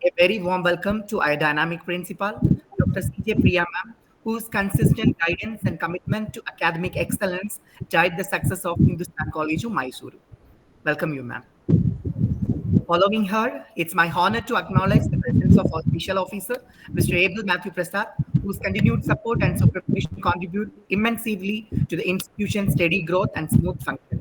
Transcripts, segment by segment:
A very warm welcome to our dynamic principal, Dr. C.J. Priya ma'am, whose consistent guidance and commitment to academic excellence guide the success of Hindustan College of Mysuru. Welcome you, ma'am. Following her, it's my honor to acknowledge the presence of our special officer, Mr. Abel Matthew Prasad, whose continued support and supervision contribute immensely to the institution's steady growth and smooth functioning.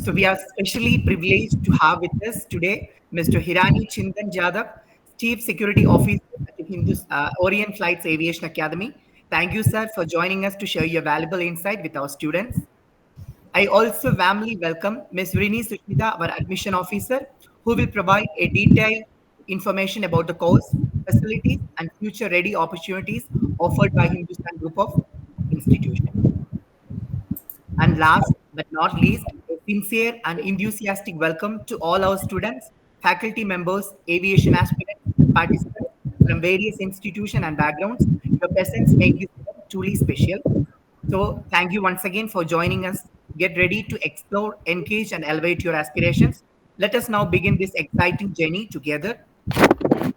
So we are especially privileged to have with us today Mr. Hirani Chintan Jadva, Chief Security Officer at the Orient Flights Aviation Academy. Thank you, sir, for joining us to share your valuable insight with our students. I also warmly welcome Ms. Hirani Sushmita, our admission officer, who will provide a detailed information about the course, facilities, and future-ready opportunities offered by Hindustan Group of Institutions. And last but not least, a sincere and enthusiastic welcome to all our students, faculty members, aviation aspirants, and participants from various institutions and backgrounds. Your presence makes this event truly special. So thank you once again for joining us. Get ready to explore, engage, and elevate your aspirations. Let us now begin this exciting journey together.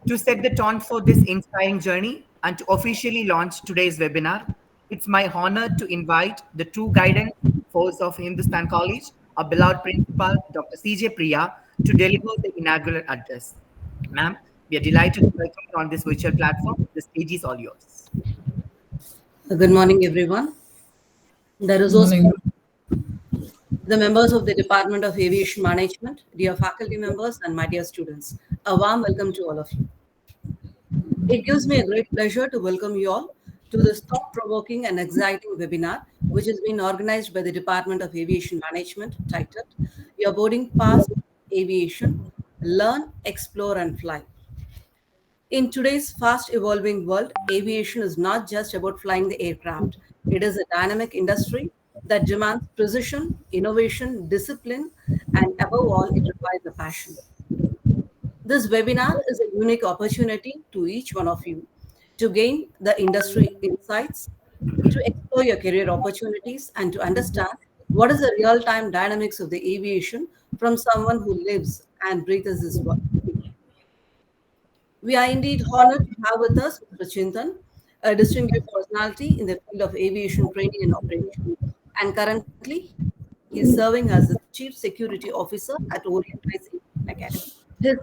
To set the tone for this inspiring journey and to officially launch today's webinar, it's my honor to invite the true guidance force of Hindustan College, our beloved principal, Dr. C.J. Priya, to deliver the inaugural address. Ma'am, we are delighted to welcome you on this virtual platform. The stage is all yours. Good morning, everyone. The resource, the members of the Department of Aviation Management, dear faculty members, and my dear students, a warm welcome to all of you. It gives me a great pleasure to welcome you all to this thought-provoking and exciting webinar, which has been organized by the Department of Aviation Management, titled Your Boarding Pass Aviation, Learn, Explore, and Fly. In today's fast-evolving world, aviation is not just about flying the aircraft. It is a dynamic industry that demands precision, innovation, discipline, and above all, it requires a passion. This webinar is a unique opportunity to each one of you to gain the industry insights, to explore your career opportunities, and to understand what is the real-time dynamics of the aviation from someone who lives and breathes this work. We are indeed honored to have with us Mr. Chintan, a distinguished personality in the field of aviation training and operation, and currently he is serving as the Chief Security Officer at Orient Aviation Academy. His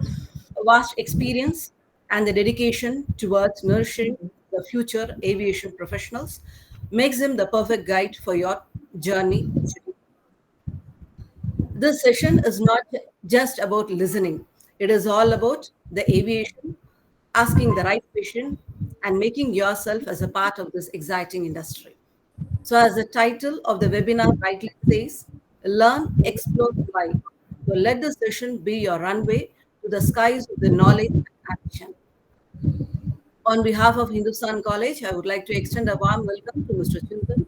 vast experience and the dedication towards nourishing the future aviation professionals makes him the perfect guide for your journey. This session is not just about listening. It is all about the aviation, asking the right question, and making yourself as a part of this exciting industry. So as the title of the webinar rightly says, learn, explore, fly. So let the session be your runway to the skies of the knowledge and action. On behalf of Hindustan College, I would like to extend a warm welcome to Mr. Chintan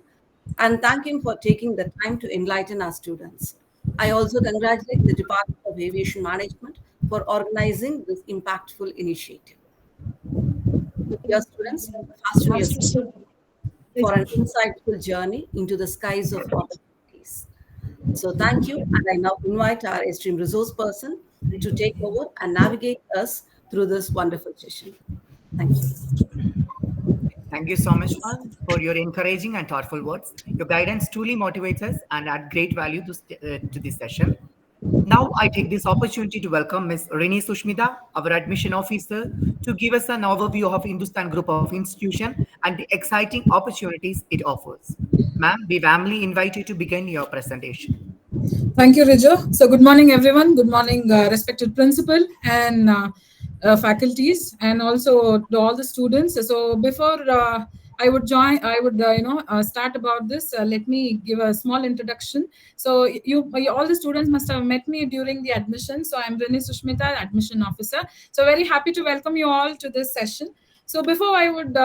and thank him for taking the time to enlighten our students. I also congratulate the Department of Aviation Management for organizing this impactful initiative. Dear students, fasten your seatbelt for an insightful journey into the skies of opportunities. So thank you, and I now invite our esteemed resource person to take over and navigate us through this wonderful session. Thank you. Thank you so much, ma'am, for your encouraging and thoughtful words. Your guidance truly motivates us and adds great value to this session. Now, I take this opportunity to welcome Ms. Hirani Sushmita, our admission officer, to give us an overview of Hindustan Group of Institution and the exciting opportunities it offers. Ma'am, we warmly invite you to begin your presentation. Thank you, Rijo. So good morning, everyone. Good morning, respected principal and faculties, and also to all the students. So before I would start about this. Let me give a small introduction. So all the students must have met me during the admission. So I'm Hirani Sushmita, admission officer. So very happy to welcome you all to this session. So before I would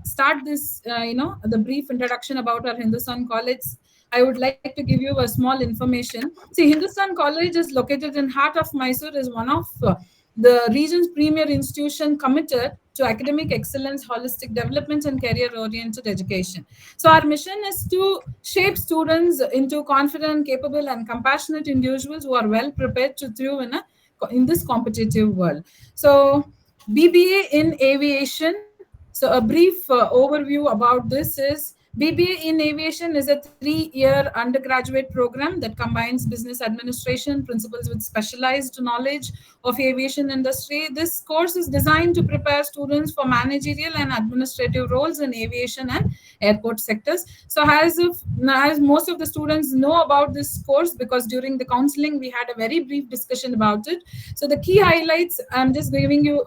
start this, the brief introduction about our Hindustan College, I would like to give you a small information. See, Hindustan College is located in heart of Mysore, is one of the region's premier institution committed to academic excellence, holistic development, and career oriented education. So, our mission is to shape students into confident, capable, and compassionate individuals who are well prepared to thrive in this competitive world. So, BBA in aviation. So, a brief overview about this is BBA in Aviation is a 3-year undergraduate program that combines business administration principles with specialized knowledge of aviation industry. This course is designed to prepare students for managerial and administrative roles in aviation and airport sectors. So, as most of the students know about this course, because during the counseling we had a very brief discussion about it. So, the key highlights, I'm just giving you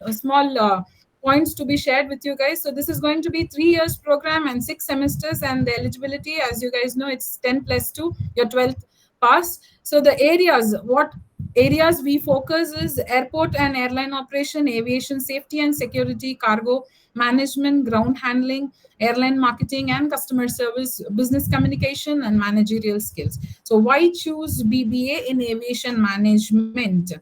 a small points to be shared with you guys. So this is going to be 3 years program and 6 semesters, and the eligibility, as you guys know, it's 10 plus 2, your 12th pass. So the areas, what areas we focus is airport and airline operation, aviation safety and security, cargo management, ground handling, airline marketing and customer service, business communication, and managerial skills. So why choose BBA in aviation management?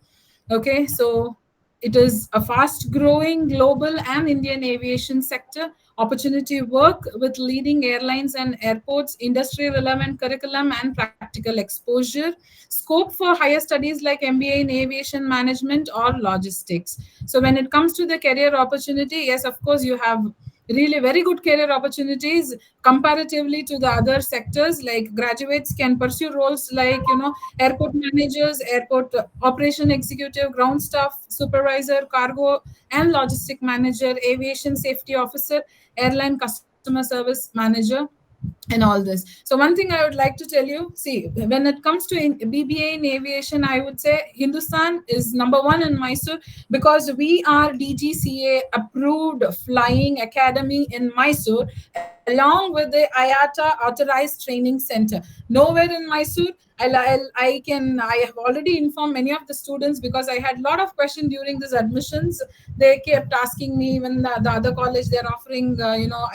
Okay, so it is a fast growing global and Indian aviation sector. Opportunity work with leading airlines and airports, industry relevant curriculum and practical exposure. Scope for higher studies like MBA in aviation management or logistics. So when it comes to the career opportunity, yes, of course, you have really very good career opportunities comparatively to the other sectors. Like graduates can pursue roles like airport managers, airport operation executive, ground staff supervisor, cargo and logistic manager, aviation safety officer, airline customer service manager, and all this. So one thing I would like to tell you, see, when it comes to BBA in aviation, I would say Hindustan is number one in Mysore, because we are DGCA approved flying academy in Mysore, along with the IATA authorized training center. Nowhere in Mysore, I have already informed many of the students, because I had a lot of questions during these admissions. They kept asking me, when the other college they're offering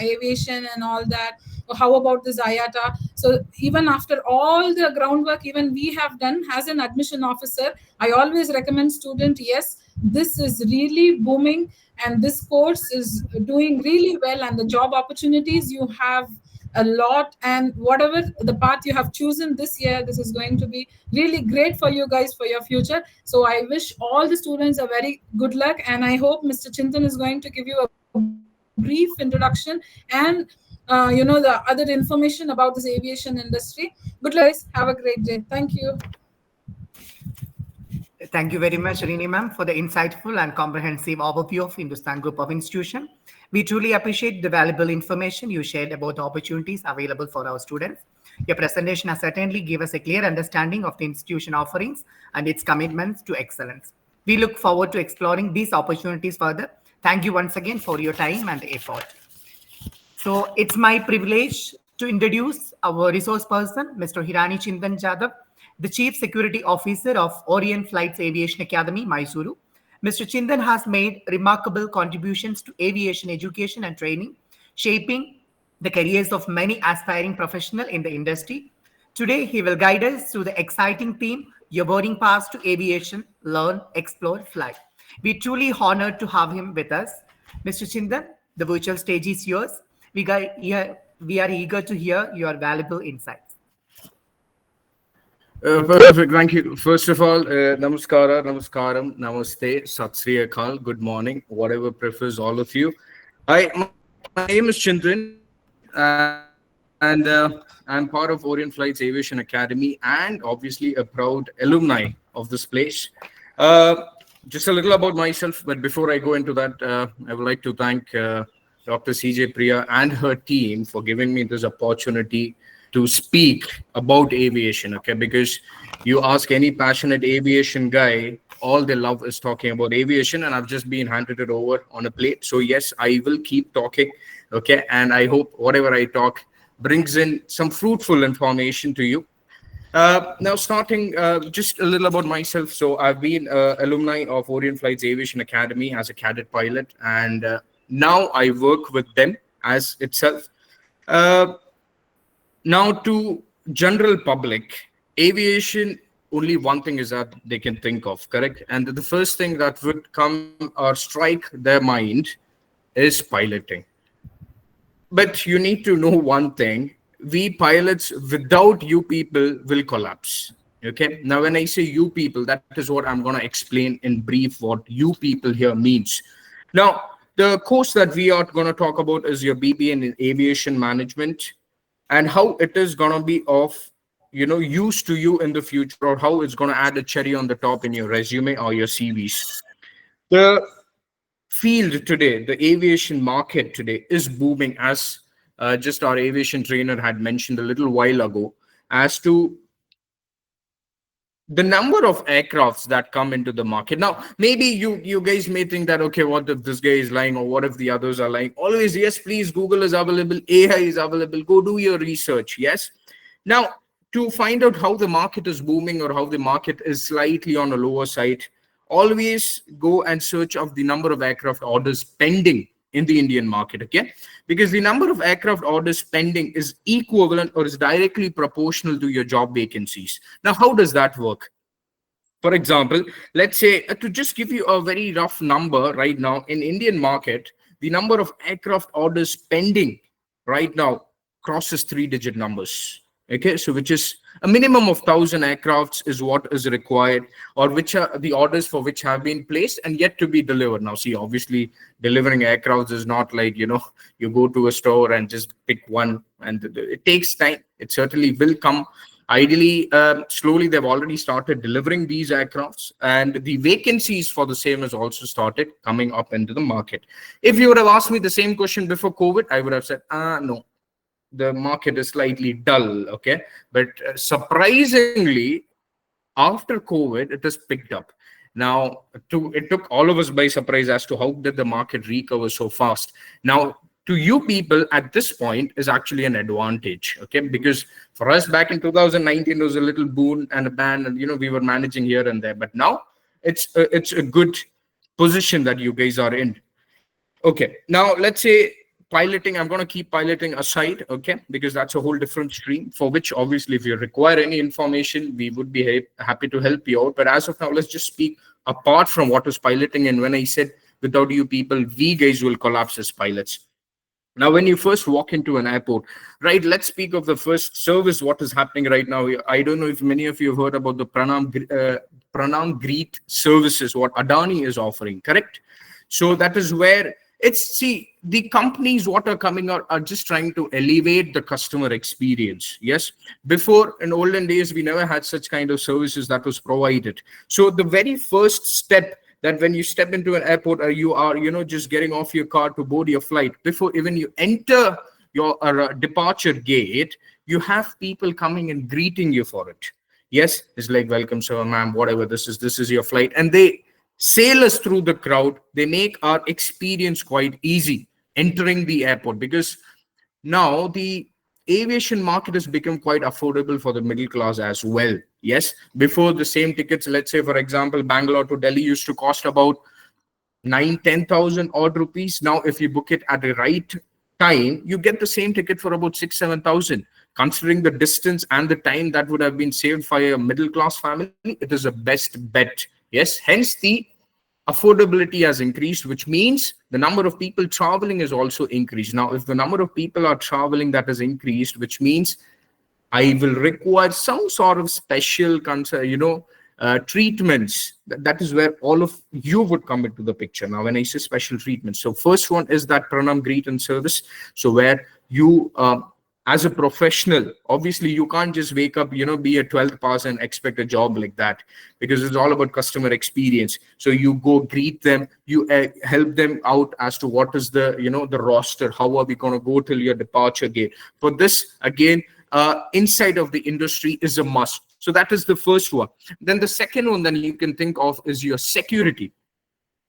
aviation and all that, how about this IATA? So even after all the groundwork even we have done as an admission officer, I always recommend student, yes, this is really booming and this course is doing really well, and the job opportunities you have a lot, and whatever the path you have chosen this year, this is going to be really great for you guys for your future. So I wish all the students a very good luck, and I hope Mr. Chintan is going to give you a brief introduction and the other information about this aviation industry. Good luck, guys. Have a great day. Thank you. Thank you very much, Rini ma'am, for the insightful and comprehensive overview of Hindustan Group of Institution. We truly appreciate the valuable information you shared about the opportunities available for our students. Your presentation has certainly given us a clear understanding of the institution offerings and its commitments to excellence. We look forward to exploring these opportunities further. Thank you once again for your time and effort. So it's my privilege to introduce our resource person, Mr. Hirani Chintan Jadva, the Chief Security Officer of Orient Flights Aviation Academy, Mysuru. Mr. Chintan has made remarkable contributions to aviation education and training, shaping the careers of many aspiring professionals in the industry. Today, he will guide us through the exciting theme, Your Boarding Pass to Aviation, Learn, Explore, Fly. We're truly honored to have him with us. Mr. Chintan, the virtual stage is yours. We are eager to hear your valuable insights. Perfect. Thank you. First of all, namaskara, namaskaram, namaste, sat sri akal, good morning, whatever prefers all of you. Hi, my name is Chintan, and I'm part of Orient Flights Aviation Academy and obviously a proud alumni of this place. Just a little about myself, but before I go into that, I would like to thank Dr. CJ Priya and her team for giving me this opportunity to speak about aviation, okay? Because you ask any passionate aviation guy, all they love is talking about aviation, and I've just been handed it over on a plate. So yes, I will keep talking, okay? And I hope whatever I talk brings in some fruitful information to you. Now, starting just a little about myself. So I've been alumni of Orient Flights Aviation Academy as a cadet pilot, and now I work with them as itself. Now, to general public, aviation only one thing is that they can think of, correct? And the first thing that would come or strike their mind is piloting. But you need to know one thing: we pilots, without you people, will collapse. Okay. Now, when I say you people, that is what I'm going to explain in brief what you people here means. Now, the course that we are going to talk about is your BBA in aviation management, and how it is going to be of use to you in the future, or how it's going to add a cherry on the top in your resume or your CVs. The field today, the aviation market today is booming, as just our aviation trainer had mentioned a little while ago, as to the number of aircrafts that come into the market. Now, maybe you guys may think that, okay, what if this guy is lying, or what if the others are lying? Always, yes, please, Google is available, AI is available, go do your research. Yes. Now, to find out how the market is booming or how the market is slightly on a lower side, always go and search of the number of aircraft orders pending in the Indian market. Okay, because the number of aircraft orders pending is equivalent or is directly proportional to your job vacancies. Now, how does that work? For example, let's say, to just give you a very rough number, right now in Indian market, the number of aircraft orders pending right now crosses 3-digit numbers. Okay, so which is a minimum of 1,000 aircrafts is what is required, or which are the orders for which have been placed and yet to be delivered. Now, see, obviously, delivering aircrafts is not like, you go to a store and just pick one, and it takes time. It certainly will come. Ideally, slowly, they've already started delivering these aircrafts, and the vacancies for the same has also started coming up into the market. If you would have asked me the same question before COVID, I would have said, no, the market is slightly dull. Okay, but surprisingly, after COVID, it has picked up. Now, it took all of us by surprise as to how did the market recover so fast. Now, to you people at this point is actually an advantage. Okay, because for us back in 2019, it was a little boon and a ban, and we were managing here and there. But now it's a good position that you guys are in. Okay, now let's say piloting, I'm going to keep piloting aside, okay, because that's a whole different stream, for which obviously if you require any information, we would be happy to help you out. But as of now, let's just speak apart from what is piloting. And when I said without you people, we guys will collapse as pilots. Now, when you first walk into an airport, right, let's speak of the first service, what is happening right now. I don't know if many of you have heard about the Pranam Greet services, what Adani is offering, correct? So that is where the companies what are coming out are just trying to elevate the customer experience. Yes, before, in olden days, we never had such kind of services that was provided. So the very first step, that when you step into an airport, or you are just getting off your car to board your flight, before even you enter your departure gate, you have people coming and greeting you for it. Yes, it's like, welcome sir, ma'am, whatever, this is your flight, and they sail us through the crowd. They make our experience quite easy entering the airport, because now the aviation market has become quite affordable for the middle class as well. Yes, before, the same tickets, let's say for example, Bangalore to Delhi used to cost about 9,000-10,000 odd rupees. Now, if you book it at the right time, you get the same ticket for about 6,000-7,000. Considering the distance and the time that would have been saved for a middle class family, it is a best bet. Yes, hence the affordability has increased, which means the number of people traveling is also increased. Now, if the number of people are traveling that has increased, which means I will require some sort of special treatments. That is where all of you would come into the picture. Now, when I say special treatments, so first one is that Pranam Greet and Service. So where you, as a professional, obviously you can't just wake up, be a 12th pass and expect a job like that, because it's all about customer experience. So you go greet them, you help them out as to what is the, the roster, how are we going to go till your departure gate. For this, again, inside of the industry is a must. So that is the first one. Then the second one that you can think of is your security.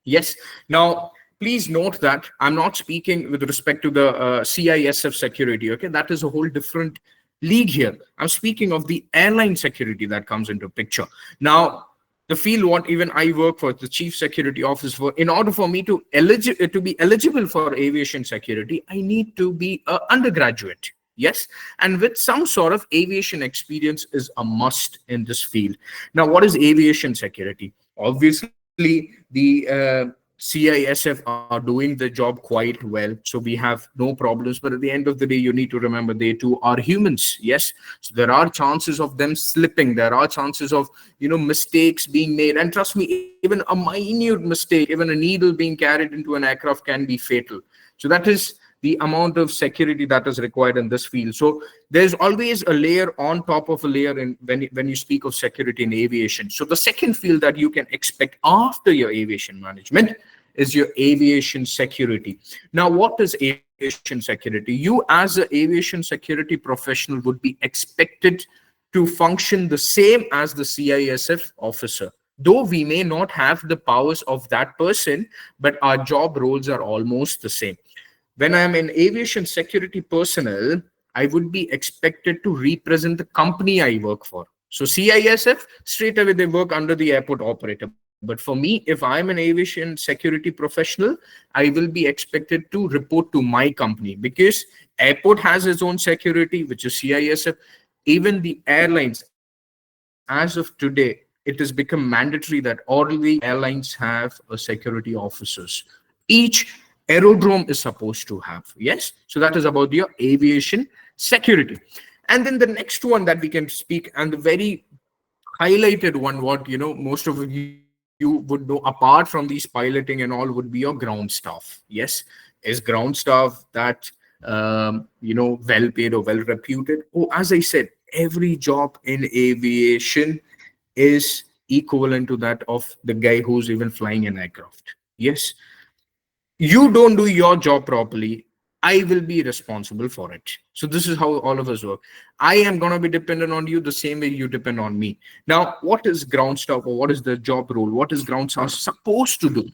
Yes. Now, please note that I'm not speaking with respect to the CISF security. Okay, that is a whole different league here. I'm speaking of the airline security that comes into picture. Now, the field what even I work for, the chief security officer for, in order for me to be eligible for aviation security, I need to be an undergraduate. Yes, and with some sort of aviation experience is a must in this field. Now, what is aviation security? Obviously, the CISF are doing the job quite well, so we have no problems. But at the end of the day, you need to remember they too are humans. Yes, so there are chances of them slipping. There are chances of mistakes being made, and trust me, even a minute mistake, even a needle being carried into an aircraft can be fatal. So that is the amount of security that is required in this field. So there's always a layer on top of a layer in when you speak of security in aviation. So the second field that you can expect after your aviation management is your aviation security. Now, what is aviation security? You as an aviation security professional would be expected to function the same as the CISF officer. Though we may not have the powers of that person, but our job roles are almost the same. When I'm an aviation security personnel, I would be expected to represent the company I work for. So CISF, straight away they work under the airport operator. But for me, if I'm an aviation security professional, I will be expected to report to my company, because airport has its own security, which is CISF. Even the airlines, as of today, it has become mandatory that all the airlines have a security officers. Each aerodrome is supposed to have. Yes, so that is about your aviation security. And then the next one that we can speak, and the very highlighted one, what most of you would know apart from these piloting and all, would be your ground staff. Yes, is ground staff that well paid or well reputed? Oh, as I said, every job in aviation is equivalent to that of the guy who's even flying an aircraft. Yes, you don't do your job properly, I will be responsible for it. So this is how all of us work. I am going to be dependent on you the same way you depend on me. Now, what is ground staff, or what is the job role? What is ground staff supposed to do?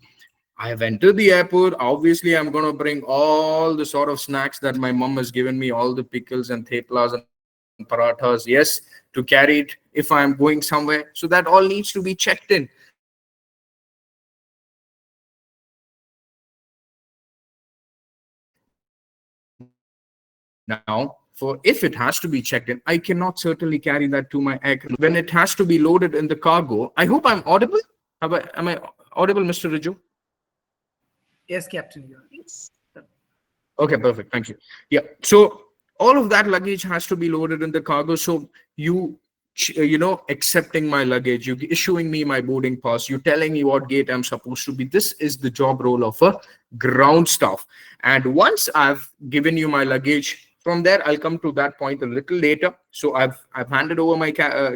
I have entered the airport. Obviously, I'm going to bring all the sort of snacks that my mom has given me, all the pickles and theplas and parathas, yes, to carry it if I'm going somewhere. So that all needs to be checked in. Now, for if it has to be checked in, I cannot certainly carry that to my aircraft, because I will be expected to represent my company. Now, for if it has to be checked in, I cannot certainly carry that to my aircraft. When it has to be loaded in the cargo, I hope I'm audible. Am I audible, Mr. Riju? Yes, Captain. Okay, perfect. Thank you. Yeah. So all of that luggage has to be loaded in the cargo. So you, accepting my luggage, you issuing me my boarding pass, you telling me what gate I'm supposed to be. This is the job role of a ground staff. And once I've given you my luggage, from there I'll come to that point a little later. So I've handed over my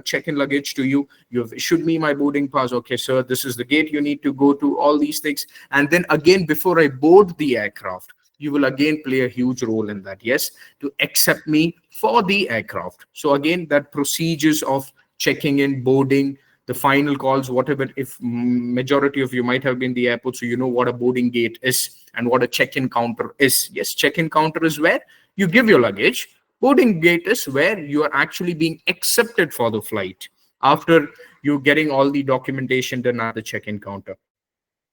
check-in luggage to you. You've issued me my boarding pass. Okay, sir, this is the gate you need to go to. All these things, and then again before I board the aircraft, you will again play a huge role in that, yes, to accept me for the aircraft. So again, that procedures of checking in, boarding, the final calls, whatever, if majority of you might have been the airport, so you know what a boarding gate is and what a check-in counter is. Yes, check-in counter is where you give your luggage. Boarding gate is where you are actually being accepted for the flight after you getting all the documentation done at the check-in counter.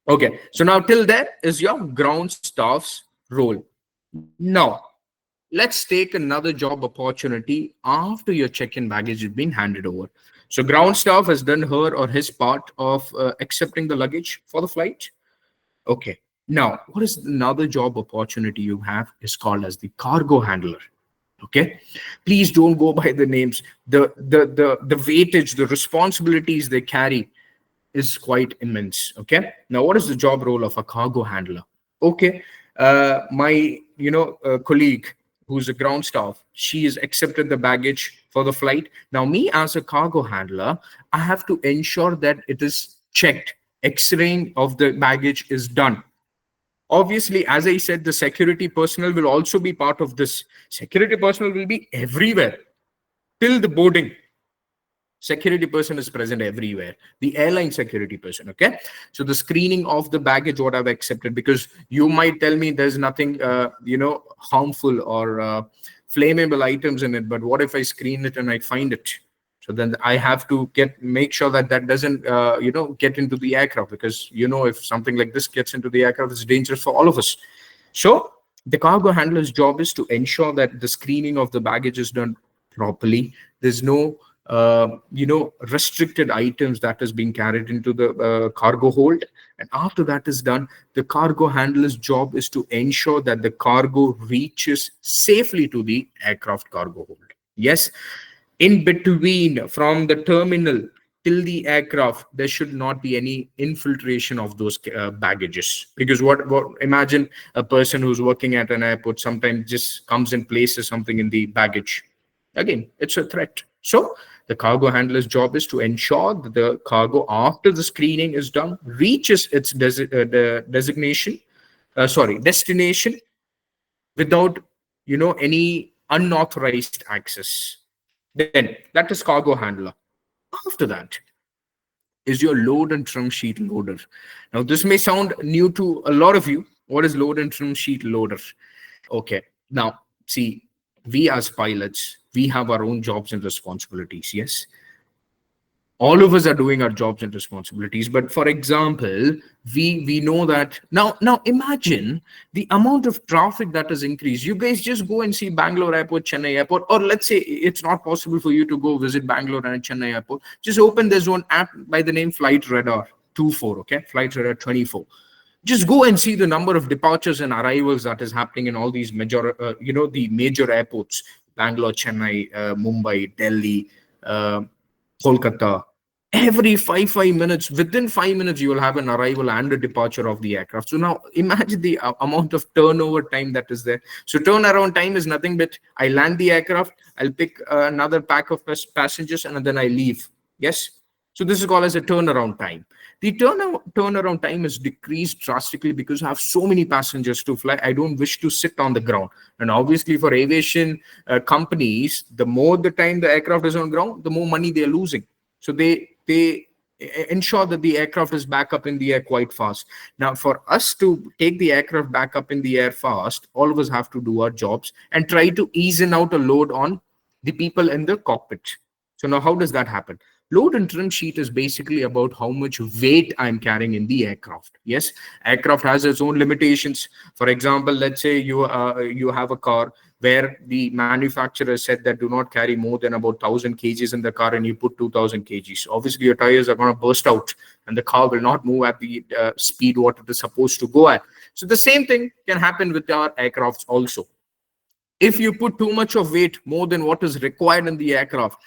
Okay, so now till there is your ground staff's role. Now, let's take another job opportunity after your check-in baggage has been handed over. So ground staff has done her or his part of accepting the luggage for the flight. Okay. Now, what is another job opportunity you have is called as the cargo handler. Okay. Please don't go by the names. The weightage, the responsibilities they carry is quite immense. Okay. Now, what is the job role of a cargo handler? Okay. My colleague who's a ground staff, she has accepted the baggage for the flight. Now, me as a cargo handler, I have to ensure that it is checked. X-raying of the baggage is done. Obviously, as I said, the security personnel will also be part of this. Security personnel will be everywhere till the boarding. Security person is present everywhere, the airline security person. Okay, so the screening of the baggage, what I've accepted, because you might tell me there's nothing harmful or flammable items in it, but what if I screen it and I find it? So then I have to make sure that that doesn't get into the aircraft, because if something like this gets into the aircraft, it's dangerous for all of us. So The cargo handler's job is to ensure that the screening of the baggage is done properly. There's no restricted items that is being carried into the cargo hold. And after that is done, the cargo handler's job is to ensure that the cargo reaches safely to the aircraft cargo hold. Yes, in between from the terminal till the aircraft, there should not be any infiltration of those baggages. Because what imagine a person who's working at an airport sometimes just comes and places something in the baggage. Again, it's a threat. So the cargo handler's job is to ensure that the cargo, after the screening is done, reaches its destination without any unauthorized access. Then that is cargo handler. After that is your load and trim sheet loader. Now this may sound new to a lot of you. What is load and trim sheet loader? Okay, now see, we as pilots, we have our own jobs and responsibilities. Yes, all of us are doing our jobs and responsibilities. But for example, we know that now imagine the amount of traffic that has increased. You guys just go and see Bangalore airport, Chennai airport, or let's say it's not possible for you to go visit Bangalore and Chennai airport. Just open this one app by the name Flight Radar 24. Okay, Flight Radar 24. Just go and see the number of departures and arrivals that is happening in all these the major airports: Bangalore, Chennai, Mumbai, Delhi, Kolkata. Every five minutes, within 5 minutes, you will have an arrival and a departure of the aircraft. So now imagine the amount of turnover time that is there. So turnaround time is nothing but I land the aircraft, I'll pick another pack of passengers, and then I leave. Yes. So this is called as a turnaround time. The turnaround time is decreased drastically because I have so many passengers to fly. I don't wish to sit on the ground. And obviously for aviation companies, the more the time the aircraft is on ground, the more money they are losing. So they ensure that the aircraft is back up in the air quite fast. Now, for us to take the aircraft back up in the air fast, all of us have to do our jobs and try to ease in out a load on the people in the cockpit. So now how does that happen? Load and trim sheet is basically about how much weight I'm carrying in the aircraft. Yes, aircraft has its own limitations. For example, let's say you have a car where the manufacturer said that do not carry more than about 1,000 kgs in the car, and you put 2,000 kgs. Obviously, your tires are going to burst out and the car will not move at the speed what it is supposed to go at. So the same thing can happen with our aircrafts also. If you put too much of weight, more than what is required in the aircraft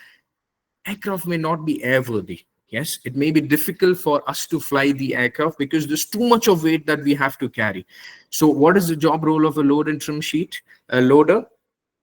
may not be airworthy. Yes, it may be difficult for us to fly the aircraft because there's too much of weight that we have to carry. So what is the job role of a load and trim sheet? A loader,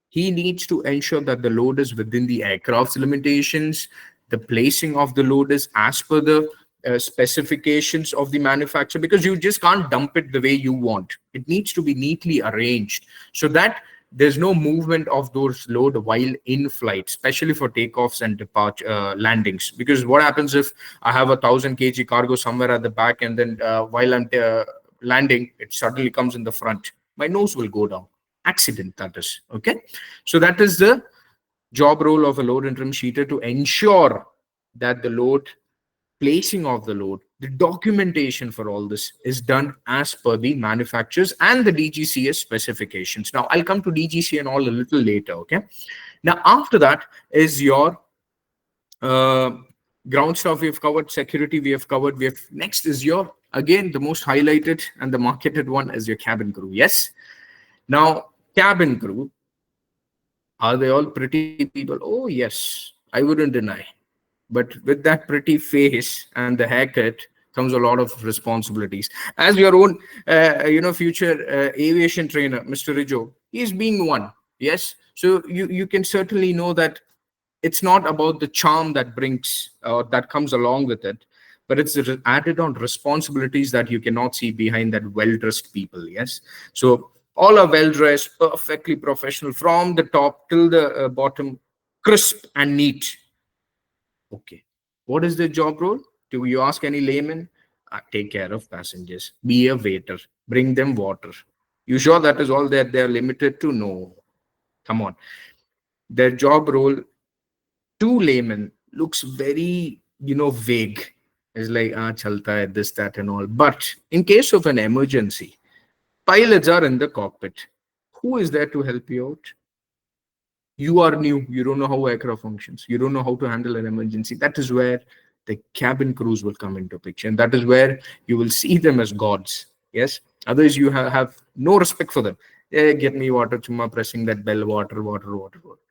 he needs to ensure that the load is within the aircraft's limitations. The placing of the load is as per the specifications of the manufacturer, because you just can't dump it the way you want. It needs to be neatly arranged so that there's no movement of those load while in flight, especially for takeoffs and departure landings. Because what happens if I have 1,000 kg cargo somewhere at the back, and then while I'm landing, it suddenly comes in the front? My nose will go down. Accident, that is. Okay. So that is the job role of a load and trim sheeter, to ensure that the load, placing of the load, the documentation for all this is done as per the manufacturers and the DGCS specifications. Now, I'll come to DGC and all a little later, okay? Now, after that is your ground staff we have covered, security we have covered. Next is your, again, the most highlighted and the marketed one is your cabin crew, yes? Now, cabin crew, are they all pretty people? Oh, yes, I wouldn't deny. But with that pretty face and the haircut comes a lot of responsibilities. As your own, future aviation trainer, Mr. Rijo, he's being one. Yes. So you can certainly know that it's not about the charm that brings or that comes along with it, but it's the added on responsibilities that you cannot see behind that well-dressed people. Yes. So all are well-dressed, perfectly professional from the top till the bottom, crisp and neat. Okay. What is the job role? Do you ask any layman? Take care of passengers. Be a waiter. Bring them water. You sure that is all that they are limited to? No. Come on. Their job role to layman looks very, vague. It's like, chalta hai, this, that, and all. But in case of an emergency, pilots are in the cockpit. Who is there to help you out? You are new, you don't know how aircraft functions, you don't know how to handle an emergency. That is where the cabin crews will come into picture, and that is where you will see them as gods. Yes, others you have no respect for them. Get me water, chumma pressing that bell, water, water, water, water.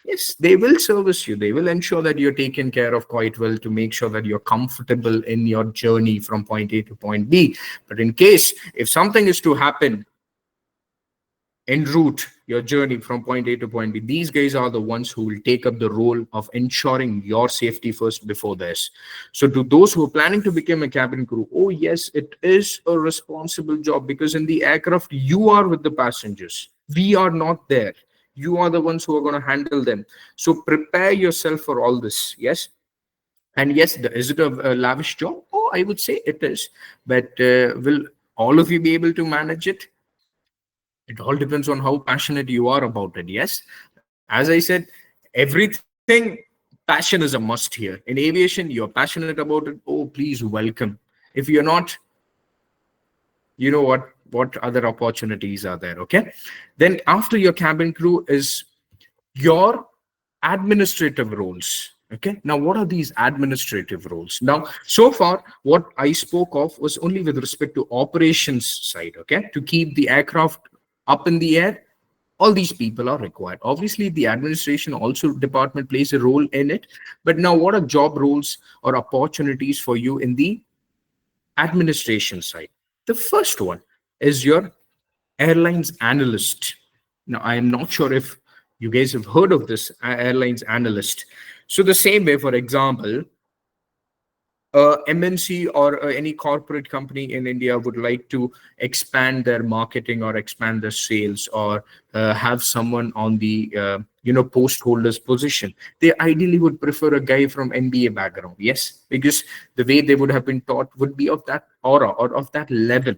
Yes, they will service you, they will ensure that you're taken care of quite well to make sure that you're comfortable in your journey from point A to point B. But in case if something is to happen en route your journey from point A to point B, these guys are the ones who will take up the role of ensuring your safety first before theirs. So, to those who are planning to become a cabin crew, oh, yes, it is a responsible job, because in the aircraft, you are with the passengers. We are not there. You are the ones who are going to handle them. So, prepare yourself for all this. Yes. And yes, is it a lavish job? Oh, I would say it is. But will all of you be able to manage it? It all depends on how passionate you are about it. Yes, as I said, everything, passion is a must here. In aviation, you're passionate about it, oh, please welcome. If you're not, you know what other opportunities are there. Okay, then after your cabin crew is your administrative roles. Okay, now what are these administrative roles? Now, so far what I spoke of was only with respect to operations side. Okay, to keep the aircraft up in the air, all these people are required. Obviously the administration also department plays a role in it. But now, what are job roles or opportunities for you in the administration side? The first one is your airlines analyst. Now, I am not sure if you guys have heard of this airlines analyst. So the same way, for example, MNC or any corporate company in India would like to expand their marketing or expand their sales, or have someone on the post holders position, they ideally would prefer a guy from MBA background. Yes, because the way they would have been taught would be of that aura or of that level.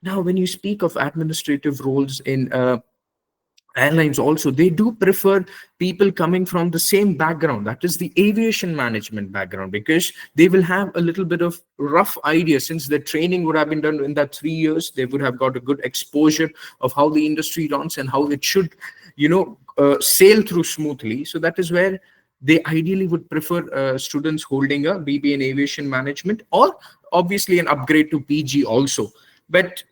Now, when you speak of administrative roles in airlines also, they do prefer people coming from the same background, that is the aviation management background, because they will have a little bit of rough idea, since the training would have been done in that 3 years. They would have got a good exposure of how the industry runs and how it should sail through smoothly. So that is where they ideally would prefer students holding a BB in aviation management, or obviously an upgrade to PG also. But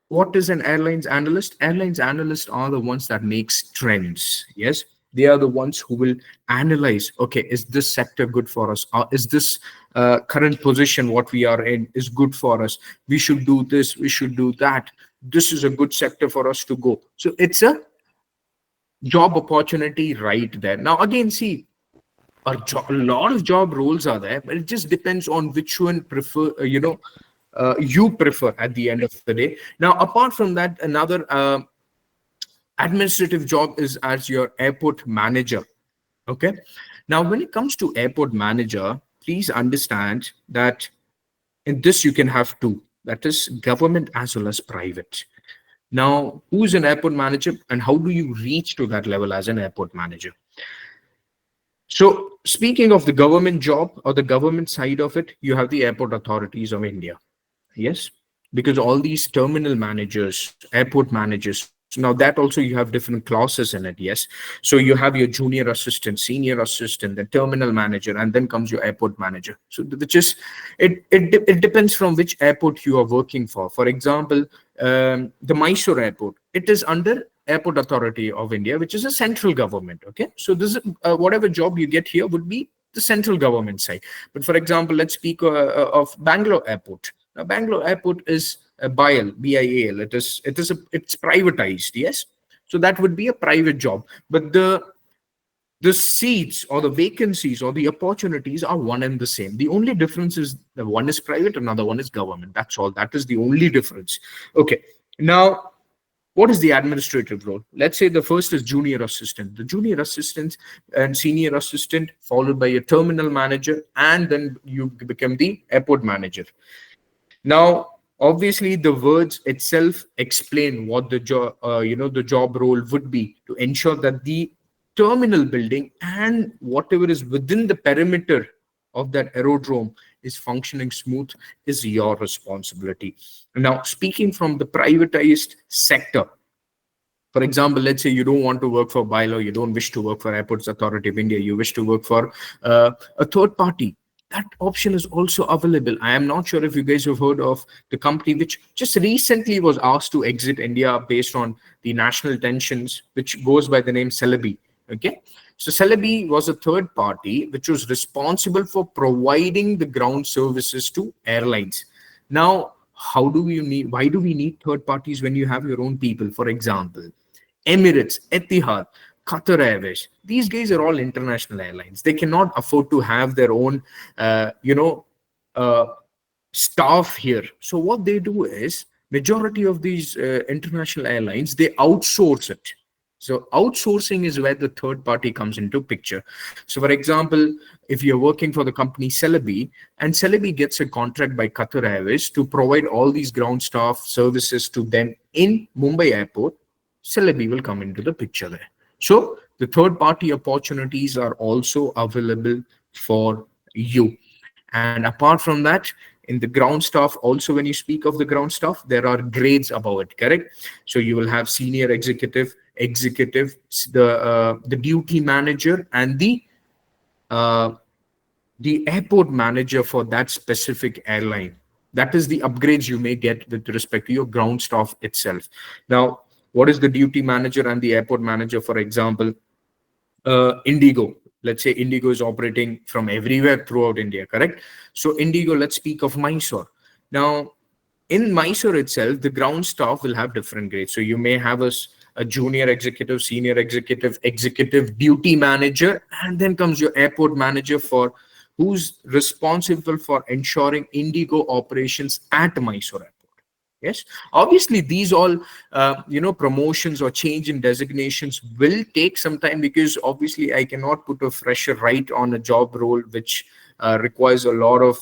what is an airlines analyst? Airlines analysts are the ones that makes trends. Yes, they are the ones who will analyze, okay, is this sector good for us, or is this current position what we are in is good for us? We should do this, we should do that. This is a good sector for us to go. So it's a job opportunity right there. Now again, see, a lot of job roles are there, but it just depends on which one prefer you prefer at the end of the day. Now, apart from that, another administrative job is as your airport manager. Okay. Now, when it comes to airport manager, please understand that in this you can have two, that is government as well as private. Now, who is an airport manager and how do you reach to that level as an airport manager? So, speaking of the government job or the government side of it, you have the airport authorities of India. Yes, because all these terminal managers, airport managers, now that also you have different clauses in it. Yes, so you have your junior assistant, senior assistant, the terminal manager, and then comes your airport manager. So which is it depends from which airport you are working for. For example, the Mysore airport, it is under Airport Authority of India, which is a central government. Okay, so this is, whatever job you get here would be the central government side. But for example, let's speak of Bangalore airport. Now, Bangalore airport is a BIAL, BIAL. It's privatized. Yes, so that would be a private job. But the seats or the vacancies or the opportunities are one and the same. The only difference is that one is private, another one is government. That's all. That is the only difference. Okay. Now, what is the administrative role? Let's say the first is junior assistant. The junior assistant and senior assistant, followed by a terminal manager, and then you become the airport manager. Now, obviously, the words itself explain what the job, the job role would be, to ensure that the terminal building and whatever is within the perimeter of that aerodrome is functioning smooth is your responsibility. Now, speaking from the privatized sector, For example, let's say you don't want to work for BILO, you don't wish to work for Airports Authority of India, you wish to work for a third party. That option is also available. I am not sure if you guys have heard of the company which just recently was asked to exit India based on the national tensions, which goes by the name Celebi. Okay. So Celebi was a third party which was responsible for providing the ground services to airlines. Now, why do we need third parties when you have your own people? For example, Emirates, Etihad, Qatar Airways. These guys are all international airlines. They cannot afford to have their own, uh, you know, uh, staff here. So what they do is majority of these international airlines, they outsource it. So outsourcing is where the third party comes into picture. So for example, if you're working for the company Celebi, and Celebi gets a contract by Qatar Airways to provide all these ground staff services to them in Mumbai airport, Celebi will come into the picture there. So the third party opportunities are also available for you. And apart from that, in the ground staff, also when you speak of the ground staff, there are grades above it, correct? So you will have senior executive, the duty manager, and uh, the airport manager for that specific airline. That is the upgrades you may get with respect to your ground staff itself. Now, what is the duty manager and the airport manager? For example, Indigo. Let's say Indigo is operating from everywhere throughout India, correct? So Indigo, let's speak of Mysore. Now, in Mysore itself, the ground staff will have different grades. So you may have a junior executive, senior executive, executive duty manager, and then comes your airport manager for who's responsible for ensuring Indigo operations at Mysore Airport. Yes, obviously these all promotions or change in designations will take some time, because obviously I cannot put a fresher right on a job role which requires a lot of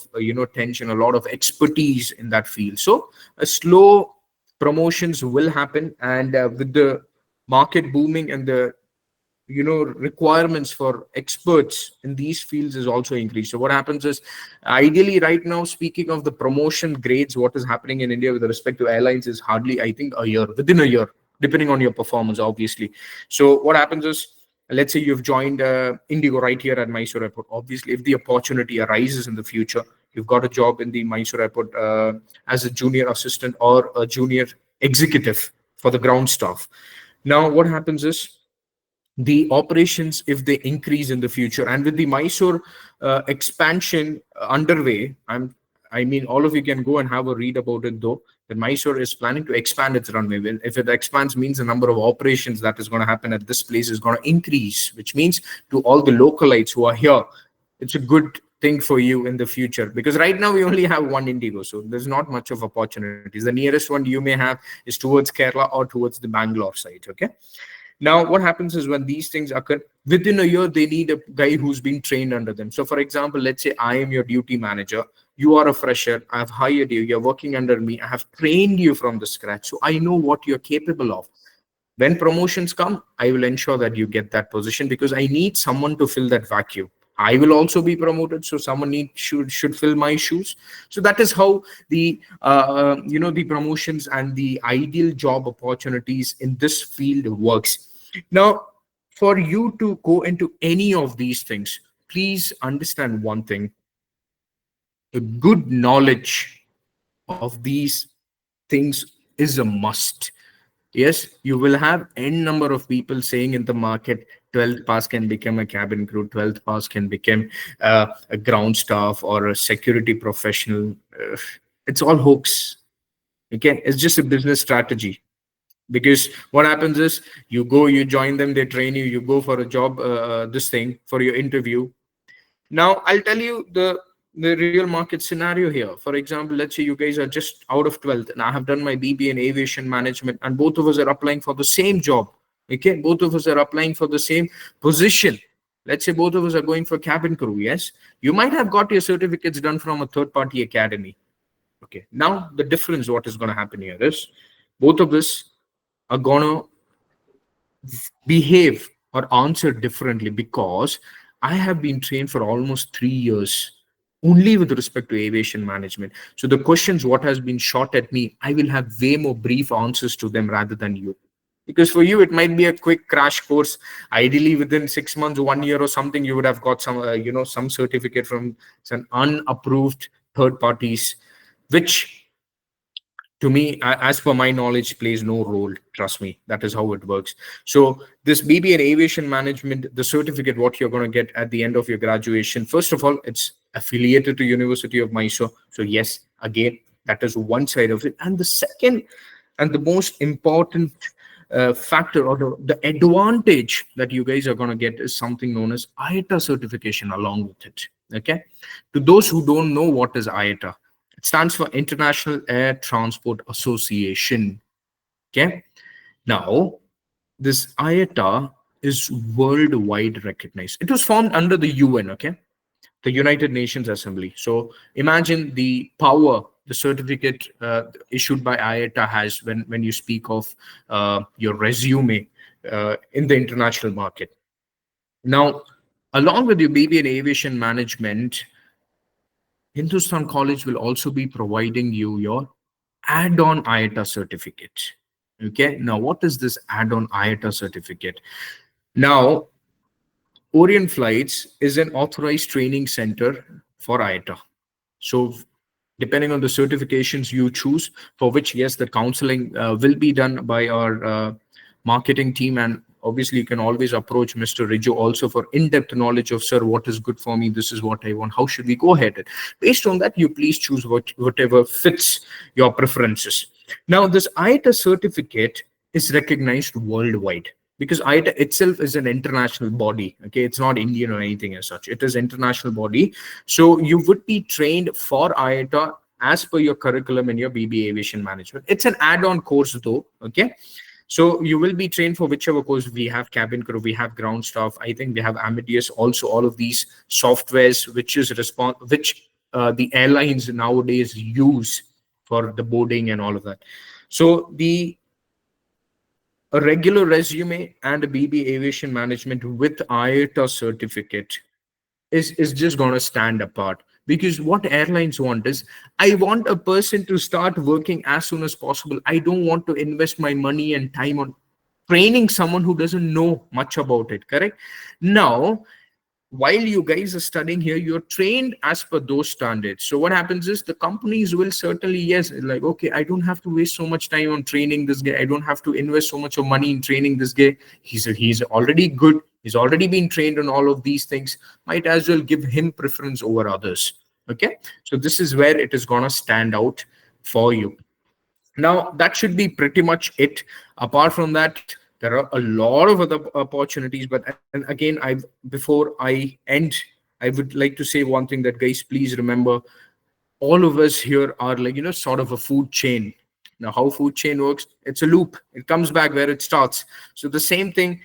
tension, a lot of expertise in that field. So a slow promotions will happen, and with the market booming and the requirements for experts in these fields is also increased. So what happens is, ideally right now, speaking of the promotion grades, what is happening in India with respect to airlines is hardly, I think, within a year, depending on your performance, obviously. So what happens is, let's say you've joined Indigo right here at Mysore Airport. Obviously, if the opportunity arises in the future, you've got a job in the Mysore Airport as a junior assistant or a junior executive for the ground staff. Now what happens is, the operations, if they increase in the future, and with the Mysore expansion underway, I mean, all of you can go and have a read about it, though, that Mysore is planning to expand its runway. Well, if it expands, means the number of operations that is going to happen at this place is going to increase, which means to all the localites who are here, it's a good thing for you in the future, because right now we only have one Indigo, so there's not much of opportunities. The nearest one you may have is towards Kerala or towards the Bangalore side. Okay. Now, what happens is, when these things occur, within a year, they need a guy who's been trained under them. So, for example, let's say I am your duty manager. You are a fresher. I've hired you. You're working under me. I have trained you from the scratch. So I know what you're capable of. When promotions come, I will ensure that you get that position, because I need someone to fill that vacuum. I will also be promoted, so someone should fill my shoes. So that is how the promotions and the ideal job opportunities in this field works. Now, for you to go into any of these things, please understand one thing: a good knowledge of these things is a must. Yes, you will have n number of people saying in the market, 12th pass can become a cabin crew, 12th pass can become a ground staff or a security professional. It's all hoax. Okay, it's just a business strategy. Because what happens is, you go, you join them, they train you, you go for a job, this thing for your interview. Now I'll tell you the real market scenario here. For example, let's say you guys are just out of 12th, and I have done my BBA in aviation management, and both of us are applying for the same job. Okay, both of us are applying for the same position. Let's say both of us are going for cabin crew. Yes, you might have got your certificates done from a third party academy. Okay, now the difference, what is going to happen here is, both of us are going to behave or answer differently, because I have been trained for almost 3 years only with respect to aviation management. So the questions what has been shot at me, I will have way more brief answers to them rather than you. Because for you, it might be a quick crash course. Ideally, within 6 months, 1 year or something, you would have got some, some certificate from some unapproved third parties, which to me, as per my knowledge, plays no role. Trust me, that is how it works. So this BBA in aviation management, the certificate, what you're going to get at the end of your graduation, first of all, it's affiliated to University of Mysore. So yes, again, that is one side of it. And the second and the most important factor, or the advantage that you guys are going to get, is something known as IATA certification along with it. Okay. To those who don't know what is IATA, it stands for International Air Transport Association. Okay. Now, this IATA is worldwide recognized. It was formed under the UN, okay? The United Nations Assembly. So imagine the power the certificate issued by IATA has when you speak of your resume in the international market. Now, along with your BBA in aviation management, Hindustan College will also be providing you your add-on IATA certificate. Okay. Now, what is this add-on IATA certificate? Now, Orient Flights is an authorized training center for IATA. So, depending on the certifications you choose, for which, yes, the counseling will be done by our marketing team. And obviously, you can always approach Mr. Rijo also for in-depth knowledge of, sir, what is good for me? This is what I want. How should we go ahead? Based on that, you please choose whatever fits your preferences. Now, this IATA certificate is recognized worldwide, because IATA itself is an international body. Okay, it's not Indian or anything as such. It is international body. So you would be trained for IATA as per your curriculum in your BBA Aviation Management. It's an add-on course though. Okay. So you will be trained for whichever course. We have cabin crew, we have ground staff. I think we have Amadeus also. All of these softwares which the airlines nowadays use for the boarding and all of that. So a regular resume and a BB Aviation Management with IATA certificate is just going to stand apart. Because what airlines want is, I want a person to start working as soon as possible. I don't want to invest my money and time on training someone who doesn't know much about it. Correct? Now, while you guys are studying here, you're trained as per those standards. So what happens is, the companies will certainly, yes, like, okay, I don't have to waste so much time on training this guy. I don't have to invest so much of money in training this guy. He's already good. He's already been trained on all of these things. Might as well give him preference over others. Okay. So this is where it is going to stand out for you. Now, that should be pretty much it. Apart from that, there are a lot of other opportunities. But and again, before I end, I would like to say one thing, that guys, please remember, all of us here are like, sort of a food chain. Now, how food chain works, it's a loop. It comes back where it starts. So the same thing,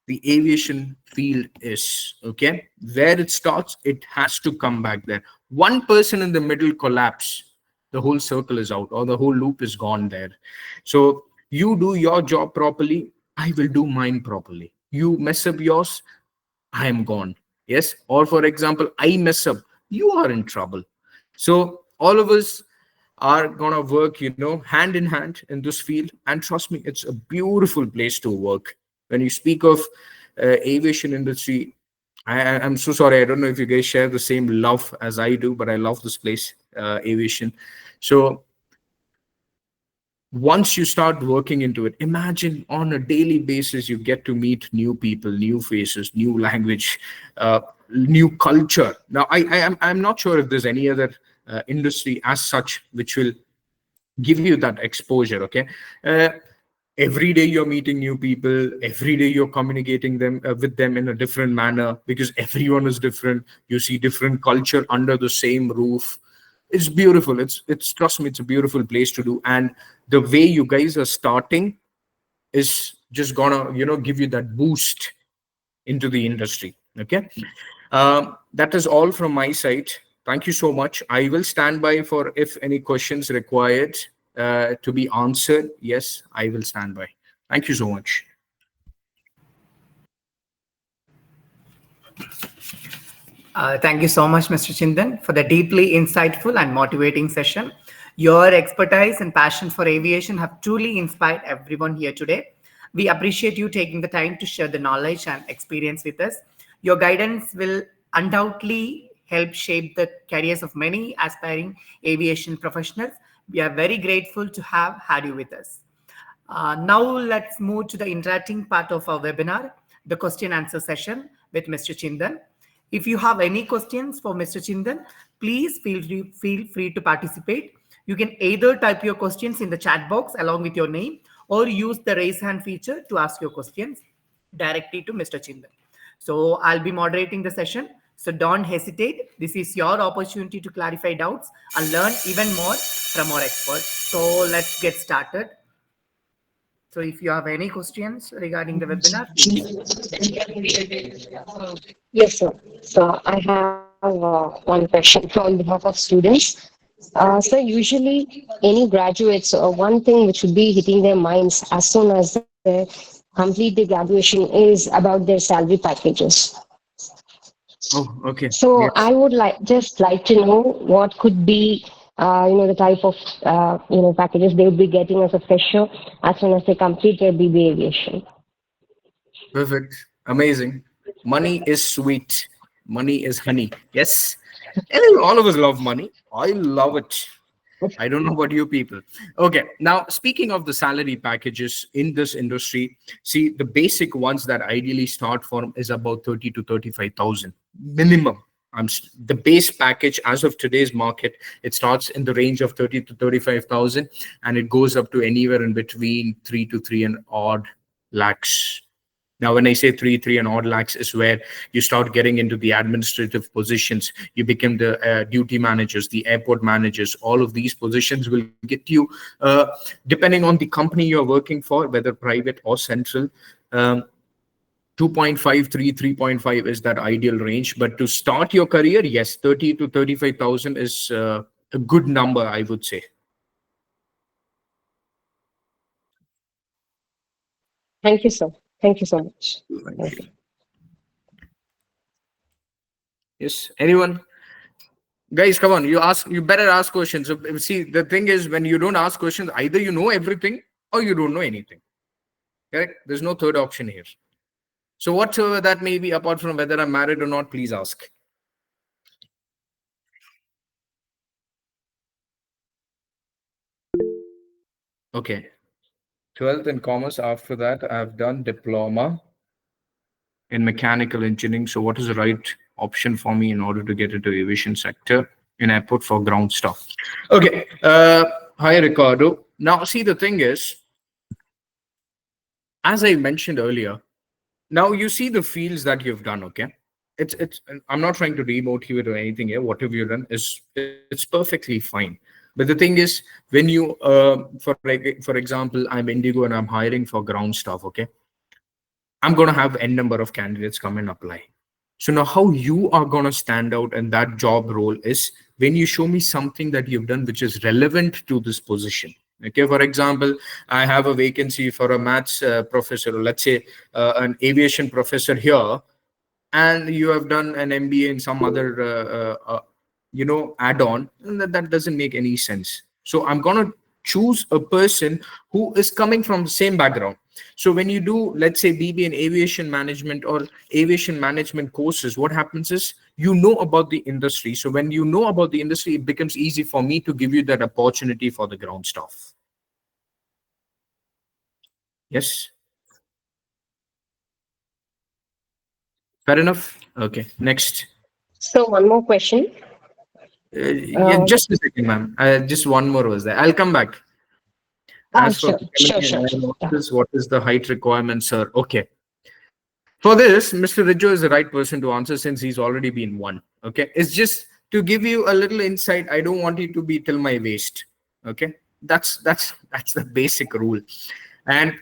the aviation field is, okay? Where it starts, it has to come back there. One person in the middle collapse, the whole circle is out, or the whole loop is gone there. So you do your job properly, I will do mine properly. You mess up yours, I am gone. Yes. Or for example, I mess up, you are in trouble. So all of us are going to work, hand in hand in this field. And trust me, it's a beautiful place to work. When you speak of aviation industry, I'm so sorry. I don't know if you guys share the same love as I do, but I love this place, aviation. So once you start working into it, imagine on a daily basis, you get to meet new people, new faces, new language, new culture. Now, I'm not sure if there's any other industry as such which will give you that exposure. Okay. Every day you're meeting new people, every day you're communicating with them in a different manner, because everyone is different. You see different culture under the same roof. It's beautiful. It's trust me, it's a beautiful place to do. And the way you guys are starting is just gonna give you that boost into the industry. Okay. That is all from my side. Thank you so much. I will stand by for if any questions required to be answered. Yes, I will stand by. Thank you so much. Thank you so much, Mr. Chintan, for the deeply insightful and motivating session. Your expertise and passion for aviation have truly inspired everyone here today. We appreciate you taking the time to share the knowledge and experience with us. Your guidance will undoubtedly help shape the careers of many aspiring aviation professionals. We are very grateful to have had you with us. Now let's move to the interacting part of our webinar, the question answer session with Mr. Chindan. If you have any questions for Mr. Chindan, please feel free to participate. You can either type your questions in the chat box along with your name or use the raise hand feature to ask your questions directly to Mr. Chindan. So I'll be moderating the session. So don't hesitate. This is your opportunity to clarify doubts and learn even more from our experts. So let's get started. So if you have any questions regarding the webinar, Yes, sir. So I have one question on behalf of students. So usually any graduates, one thing which would be hitting their minds as soon as they complete the graduation is about their salary packages. Oh, okay. So Yes. I would like to know what could be, the type of, packages they would be getting as a fresher as soon as they complete their BB aviation. Perfect. Amazing. Money is sweet. Money is honey. Yes. All of us love money. I love it. I don't know about you people. Okay. Now, speaking of the salary packages in this industry, see, the basic ones that ideally start from is about 30 to 35,000 minimum. The base package as of today's market, it starts in the range of 30 to 35,000 and it goes up to anywhere in between 3 to 3 and odd lakhs. Now, when I say three and odd lakhs is where you start getting into the administrative positions. You become the duty managers, the airport managers. All of these positions will get you, depending on the company you're working for, whether private or central. 2.5, 3.5 is that ideal range. But to start your career, yes, 30 to 35,000 is a good number, I would say. Thank you, sir. Thank you so much. Thank you. Yes, anyone? Guys, come on, you better ask questions. So, see, the thing is, when you don't ask questions, either you know everything or you don't know anything. Correct? There's no third option here. So whatsoever that may be, apart from whether I'm married or not, please ask. Okay. 12th in commerce. After that, I've done diploma in mechanical engineering. So what is the right option for me in order to get into aviation sector in airport for ground staff? Okay. Hi, Ricardo. Now, see, the thing is, as I mentioned earlier, now you see the fields that you've done, okay? It's I'm not trying to demotivate or anything here. Whatever you've done is it's perfectly fine. But the thing is, when you for example, I'm Indigo and I'm hiring for ground staff, okay? I'm gonna have n number of candidates come and apply. So now how you are gonna stand out in that job role is when you show me something that you've done which is relevant to this position. Okay, for example, I have a vacancy for a maths professor, or let's say an aviation professor here, and you have done an MBA in some other, add-on, and that doesn't make any sense. So I'm gonna choose a person who is coming from the same background. So when you do, let's say, BB in aviation management or aviation management courses, what happens is you know about the industry. So when you know about the industry, it becomes easy for me to give you that opportunity for the ground staff. Yes. Fair enough. Okay. Next. So one more question. Yeah, just a second, ma'am. Just one more was there. I'll come back. As for Sure. Yeah. what is the height requirement, sir? Okay. For this, Mr. Rijo is the right person to answer since he's already been one. Okay. It's just to give you a little insight. I don't want you to be till my waist. Okay. That's the basic rule. And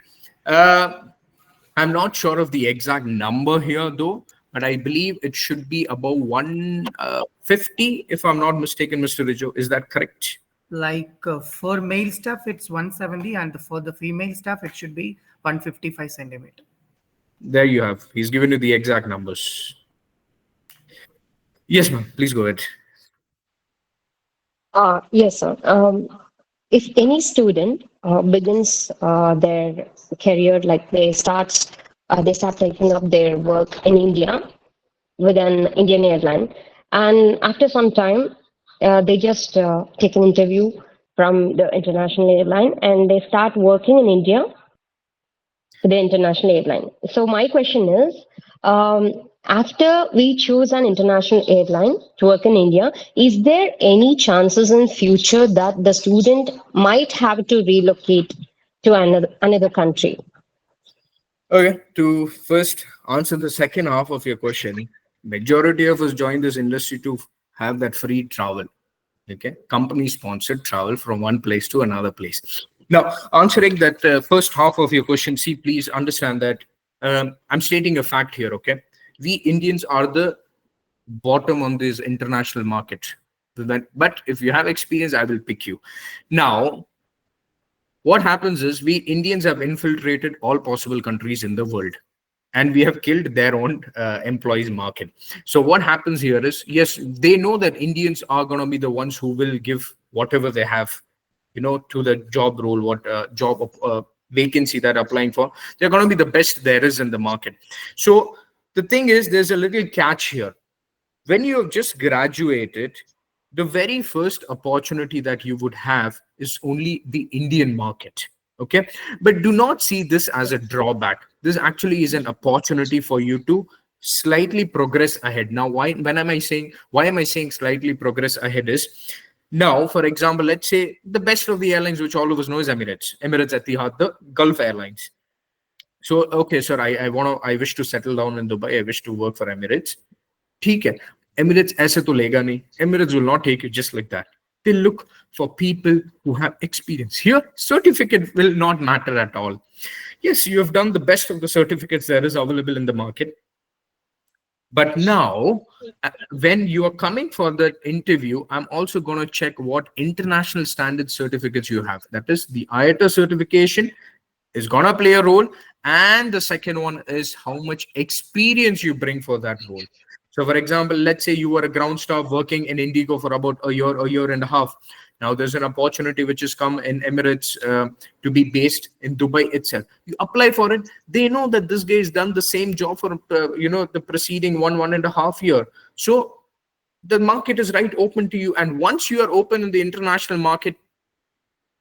I'm not sure of the exact number here though, but I believe it should be above 150, if I'm not mistaken, Mr. Rijo. Is that correct? like for male staff, it's 170, and for the female staff, it should be 155 centimeter. There you have. He's given you the exact numbers. Yes, ma'am. Please go ahead. Yes, sir. if any student begins their career, like they start taking up their work in India with an Indian airline, and after some time, they just take an interview from the international airline, and they start working in India the international airline. So my question is, after we choose an international airline to work in India, is there any chances in future that the student might have to relocate to another country? Okay, to first answer the second half of your question, majority of us join this industry to have that free travel. Okay, company sponsored travel from one place to another place. Now, answering that first half of your question, see, please understand that I'm stating a fact here. Okay, we Indians are the bottom on this international market. But if you have experience, I will pick you. Now, what happens is we Indians have infiltrated all possible countries in the world, and we have killed their own employees market. So what happens here is, yes, they know that Indians are going to be the ones who will give whatever they have, to the job role, what job vacancy they're applying for. They're going to be the best there is in the market. So the thing is, there's a little catch here. When you have just graduated, the very first opportunity that you would have is only the Indian market. Okay. But do not see this as a drawback. This actually is an opportunity for you to slightly progress ahead. Now, why am I saying slightly progress ahead is, now, for example, let's say the best of the airlines, which all of us know, is Emirates, Etihad, the Gulf Airlines. So, okay, sir, I wish to settle down in Dubai. I wish to work for Emirates. ठीक है, Emirates ऐसे तो लेगा नहीं. Emirates will not take you just like that. They look for people who have experience. Here, certificate will not matter at all. Yes, you have done the best of the certificates there is available in the market. But now, when you are coming for the interview, I'm also going to check what international standard certificates you have. That is, the IATA certification is going to play a role. And the second one is how much experience you bring for that role. So, for example, let's say you were a ground staff working in Indigo for about a year and a half. Now, there's an opportunity which has come in Emirates to be based in Dubai itself. You apply for it. They know that this guy has done the same job for, the preceding 1.5 year. So, the market is right open to you. And once you are open in the international market,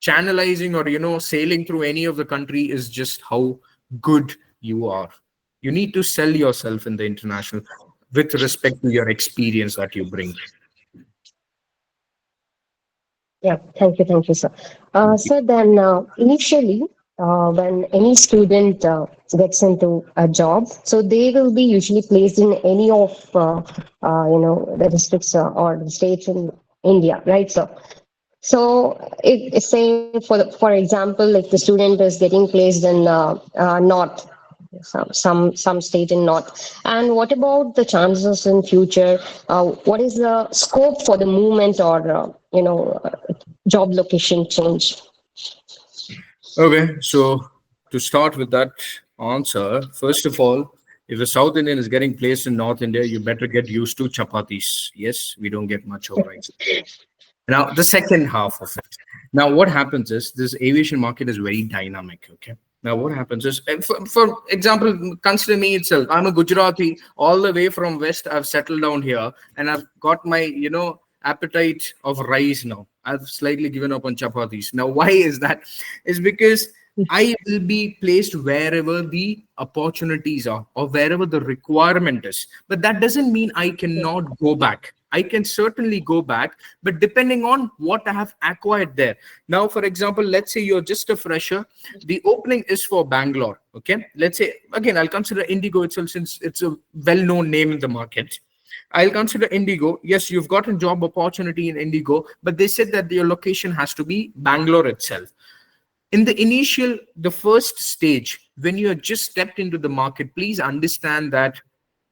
channelizing or, sailing through any of the country is just how good you are. You need to sell yourself in the international with respect to your experience that you bring. Yeah, thank you, sir. So then, initially, when any student gets into a job, so they will be usually placed in any of the districts or the states in India, right? So, if say for example, if the student is getting placed in north, some state in north, and what about the chances in future? What is the scope for the movement or job location change? Okay, so to start with that answer, first of all, if a South Indian is getting placed in North India, you better get used to chapatis. Yes, we don't get much of rice. Now, the second half of it. Now, what happens is this aviation market is very dynamic. Okay. Now, what happens is, for example, consider me itself. I'm a Gujarati, all the way from West. I've settled down here, and I've got my, appetite of rice now. I've slightly given up on chapatis. Now, why is that? It's because I will be placed wherever the opportunities are or wherever the requirement is. But that doesn't mean I cannot go back. I can certainly go back, but depending on what I have acquired there. Now, for example, let's say you're just a fresher. The opening is for Bangalore. Okay. Let's say, again, I'll consider Indigo itself since it's a well-known name in the market. I'll consider Indigo. Yes, you've got a job opportunity in Indigo, but they said that your location has to be Bangalore itself. In the first stage, when you have just stepped into the market, please understand that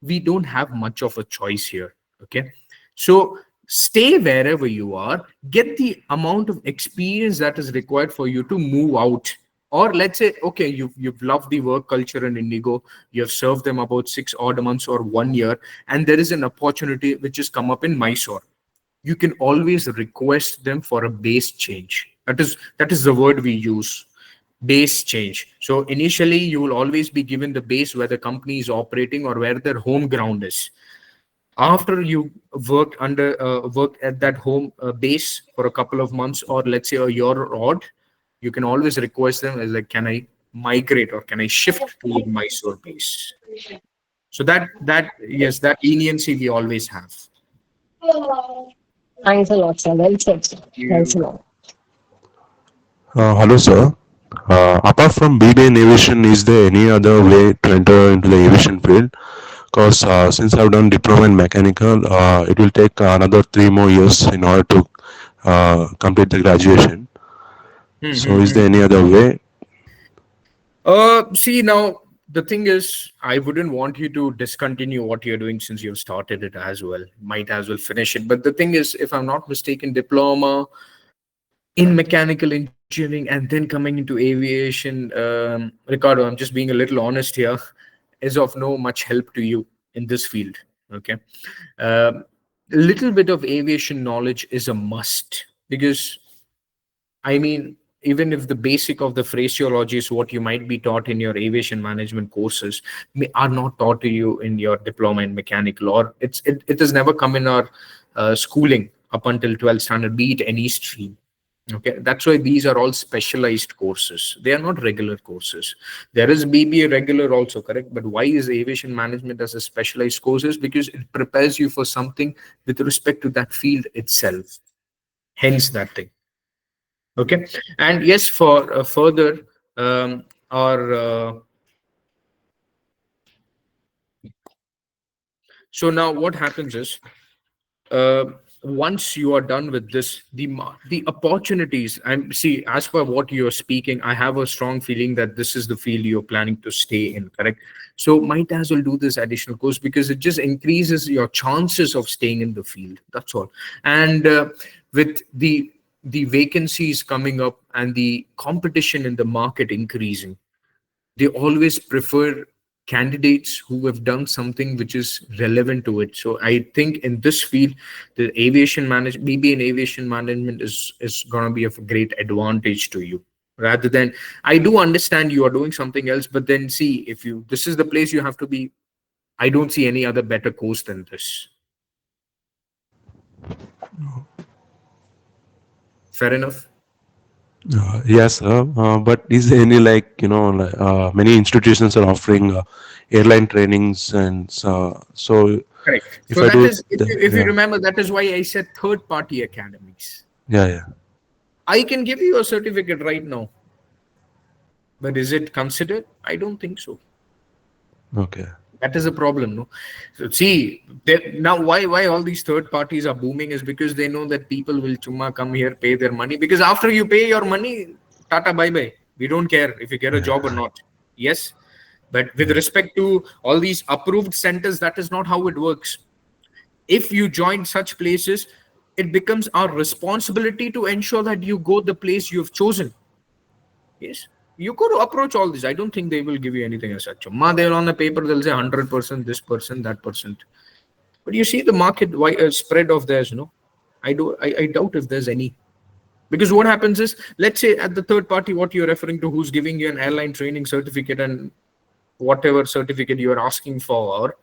we don't have much of a choice here. Okay. So stay wherever you are, get the amount of experience that is required for you to move out. Or let's say, okay, you've loved the work culture in Indigo, you have served them about 6 odd months or 1 year, and there is an opportunity which has come up in Mysore. You can always request them for a base change. That is the word we use. Base change. So initially, you will always be given the base where the company is operating or where their home ground is. After you work at that home base for a couple of months, or let's say a year or odd, you can always request them as like, can I migrate or can I shift to Mysore base? So that yes, that leniency we always have. Thanks a lot, sir. Well said, sir. Thanks a You lot. Hello, sir. Apart from BBA in aviation, is there any other way to enter into the aviation field? Because since I've done diploma in mechanical, it will take another 3 more years in order to complete the graduation. So, is there any other way? See, now the thing is, I wouldn't want you to discontinue what you're doing since you've started it as well. Might as well finish it. But the thing is, if I'm not mistaken, diploma in mechanical engineering and then coming into aviation, Ricardo, I'm just being a little honest here, is of no much help to you in this field. Okay. A little bit of aviation knowledge is a must because I mean, even if the basic of the phraseology is what you might be taught in your aviation management courses are not taught to you in your diploma in mechanical, or it has never come in our schooling up until 12th standard, be it any stream. Okay, that's why these are all specialized courses. They are not regular courses. There is BBA regular also, correct? But why is aviation management as a specialized courses? Because it prepares you for something with respect to that field itself. Hence that thing. Okay, and yes, for further or so now what happens is uh, once you are done with this, the opportunities, and see, as per what you're speaking, I have a strong feeling that this is the field you're planning to stay in, correct? So might as well do this additional course because it just increases your chances of staying in the field. That's all. And with the vacancies coming up and the competition in the market increasing, they always prefer candidates who have done something which is relevant to it. So I think in this field, the aviation management, maybe in aviation management is going to be of a great advantage to you. Rather than, I do understand you are doing something else, but then see, if you, this is the place you have to be. I don't see any other better course than this. Fair enough. Yes, sir. But is there any many institutions are offering airline trainings and so Correct. if So I that do is, if you yeah, remember, that is why I said third party academies. yeah. I can give you a certificate right now, but is it considered? I don't think so. Okay. That is a problem, no? So see, now why all these third parties are booming is because they know that people will chumma come here, pay their money. Because after you pay your money, tata bye bye. We don't care if you get a job or not. Yes, but with respect to all these approved centers, that is not how it works. If you join such places, it becomes our responsibility to ensure that you go the place you've chosen. Yes, you could approach all this. I don't think they will give you anything as such. They'll on the paper, they'll say 100%, this person, that percent. But you see the market spread of theirs, no? I doubt if there's any. Because what happens is, let's say at the third party, what you're referring to, who's giving you an airline training certificate and whatever certificate you're asking for,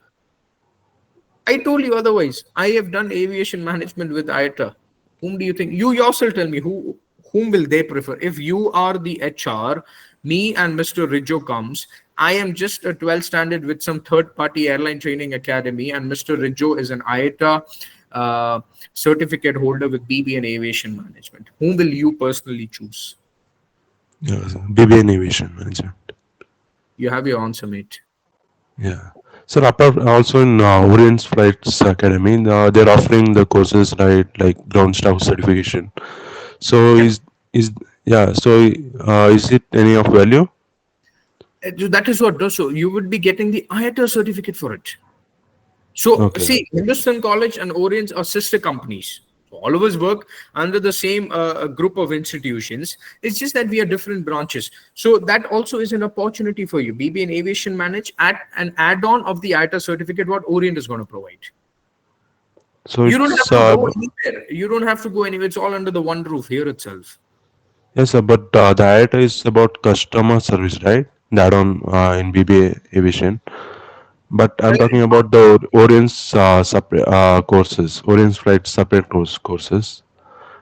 I told you otherwise. I have done aviation management with IATA. Whom do you think? You yourself tell me whom will they prefer? If you are the HR, me and Mr. Rijo comes. I am just a 12th standard with some third-party airline training academy, and Mr. Rijo is an IATA certificate holder with BB in aviation management. Whom will you personally choose? Yeah, BBA in aviation management. You have your answer, mate. Yeah. So apart also in Orient Flights Academy, they're offering the courses right like ground staff certification. So Yep. is yeah. So is it any of value? That is what does so. You would be getting the IATA certificate for it. So, Okay. see, Hindustan College and Orient are sister companies. So all of us work under the same group of institutions. It's just that we are different branches. So that also is an opportunity for you. BB in Aviation Manage at an add-on of the IATA certificate, what Orient is going to provide. So You don't it's have to go anywhere. You don't have to go anywhere. It's all under the one roof here itself. Yes, sir, but the IIT is about customer service, right? That on in BBA aviation. But I'm talking about the Orient's separate courses, Orient's flight separate courses.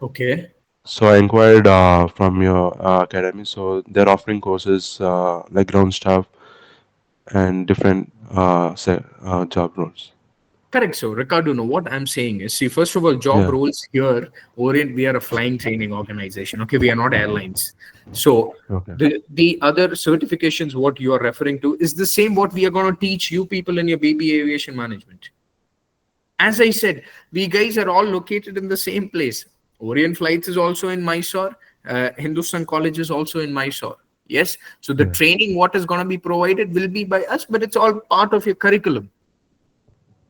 Okay. So I inquired from your academy. So they're offering courses like ground staff and different job roles. Correct. So, Ricardo, no, what I'm saying is, see, first of all, job Yeah. roles here, Orient, we are a flying training organization. Okay, we are not airlines. So, Okay. the other certifications, what you are referring to, is the same what we are going to teach you people in your BB aviation management. As I said, we guys are all located in the same place. Orient Flights is also in Mysore. Hindustan College is also in Mysore. Yes. So the Yeah. training, what is going to be provided, will be by us, but it's all part of your curriculum.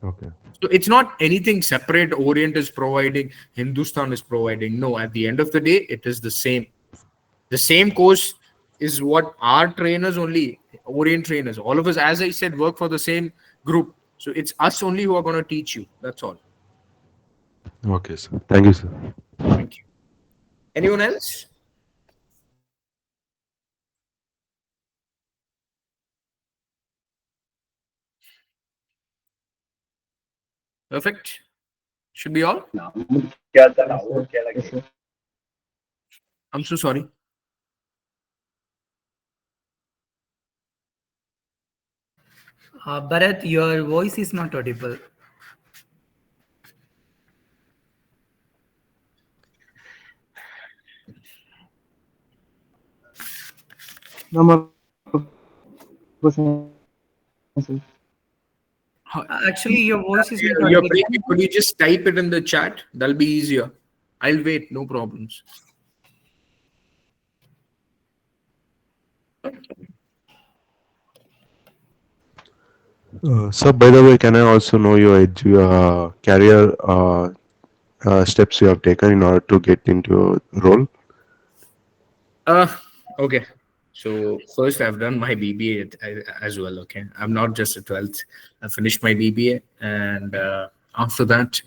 Okay. So it's not anything separate. Orient is providing, Hindustan is providing. No, at the end of the day, it is the same. The same course is what our trainers only, Orient trainers, all of us, as I said, work for the same group. So it's us only who are going to teach you. That's all. Okay, sir. Thank you, sir. Thank you. Anyone else? Perfect. Should be all. I'm so sorry. Bharat, your voice is not audible. No more questions. Actually, your voice is not You're audible. breaking. Could you just type it in the chat? That'll be easier. I'll wait. No problems. Sir, by the way, can I also know your career steps you have taken in order to get into your role? Uh, okay. So first, I've done my BBA as well. Okay, I'm not just a 12th. I finished my BBA, and after that,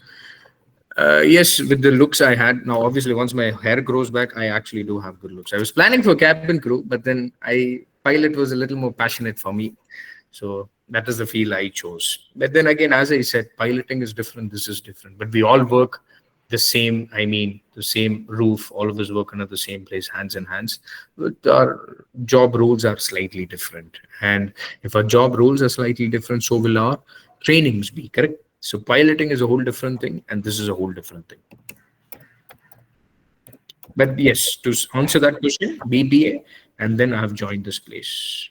yes, with the looks I had. Now, obviously, once my hair grows back, I actually do have good looks. I was planning for cabin crew, but then pilot was a little more passionate for me. So that is the field I chose. But then again, as I said, piloting is different. This is different. But we all work the same, I mean, the same roof. All of us work under the same place, hands in hands. But our job roles are slightly different. And if our job roles are slightly different, so will our trainings be, correct? So piloting is a whole different thing, and this is a whole different thing. But yes, to answer that question, BBA, and then I have joined this place.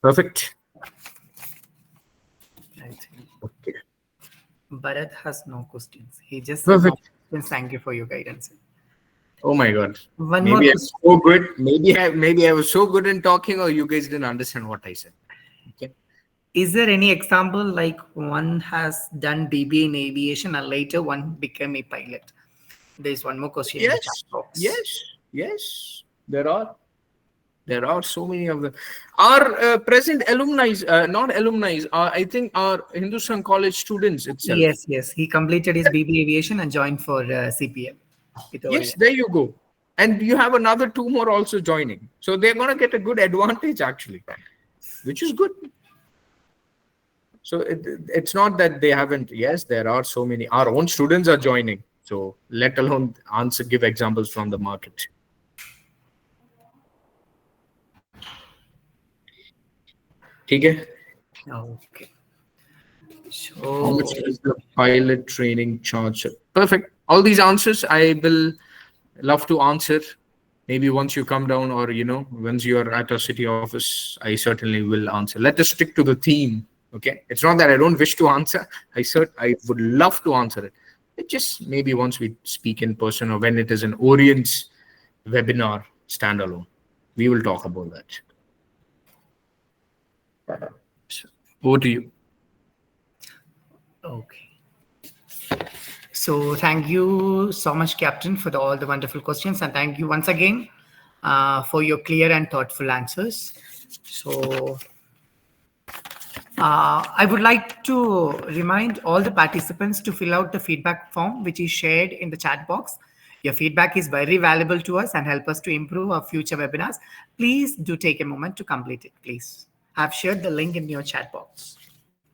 Perfect. I think Okay. Bharat has no questions. He just said no Perfect. questions. Thank you for your guidance. Oh my God. One more Maybe I'm question. so good. Maybe I was so good in talking, or you guys didn't understand what I said. Okay. Is there any example like one has done BBA in aviation and later one became a pilot? There's one more question in the chat Yes. box. Yes. Yes. There are. There are so many of them. Our present alumni, not alumni, I think our Hindustan College students itself. Yes, yes. He completed his BBA aviation and joined for CPM with Yes, Orient. there you go. And you have another two more also joining. So they're going to get a good advantage actually, which is good. So it's not that they haven't. Yes, there are so many. Our own students are joining. So let alone give examples from the market. Okay. Okay. How much So is the pilot training charge? Perfect. All these answers I will love to answer. Maybe once you come down, or once you are at our city office, I certainly will answer. Let us stick to the theme. Okay. It's not that I don't wish to answer. I would love to answer it. It just maybe once we speak in person, or when it is an Orient's webinar standalone, we will talk about that. So, over to you. okay. So thank you so much, Captain, for all the wonderful questions, and thank you once again for your clear and thoughtful answers. So I would like to remind all the participants to fill out the feedback form, which is shared in the chat box. Your feedback is very valuable to us and help us to improve our future webinars. Please do take a moment to complete it, please. I've shared the link in your chat box.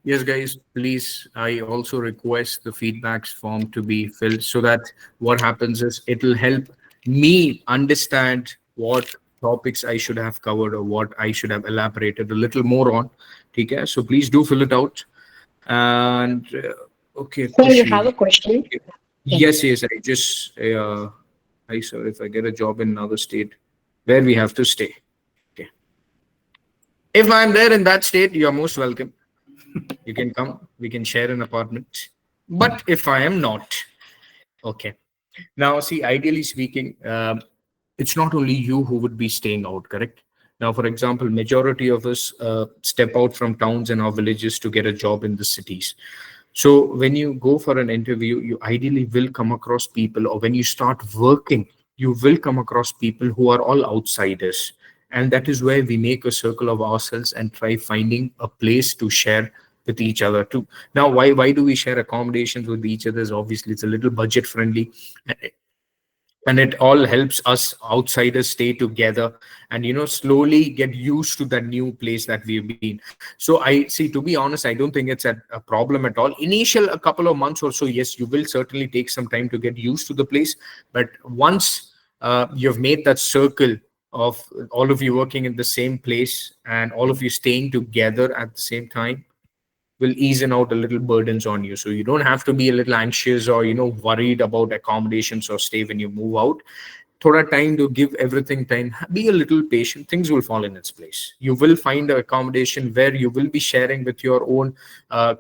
Yes, guys, please. I also request the feedbacks form to be filled so that what happens is it'll help me understand what topics I should have covered or what I should have elaborated a little more on. Okay, so please do fill it out. And okay, Sir, you have a Kushi. question? Yeah. Yes, yes. I sir, if I get a job in another state, where we have to stay. Okay. If I'm there in that state, you're most welcome. You can come. We can share an apartment. But if I am not, okay. Now, see, ideally speaking, it's not only you who would be staying out, correct? Now, for example, majority of us step out from towns and our villages to get a job in the cities. So when you go for an interview, you ideally will come across people, or when you start working, you will come across people who are all outsiders. And that is where we make a circle of ourselves and try finding a place to share with each other too. Now, why do we share accommodations with each other? Is obviously it's a little budget friendly, and it all helps us outsiders stay together and slowly get used to that new place that we've been. So I see, to be honest, I don't think it's a problem at all. Initial a couple of months or so, yes, you will certainly take some time to get used to the place, but once you've made that circle of all of you working in the same place and all of you staying together at the same time, will easen out a little burdens on you, so you don't have to be a little anxious or worried about accommodations or stay when you move out. Thoda time to give everything time, be a little patient, things will fall in its place. You will find an accommodation where you will be sharing with your own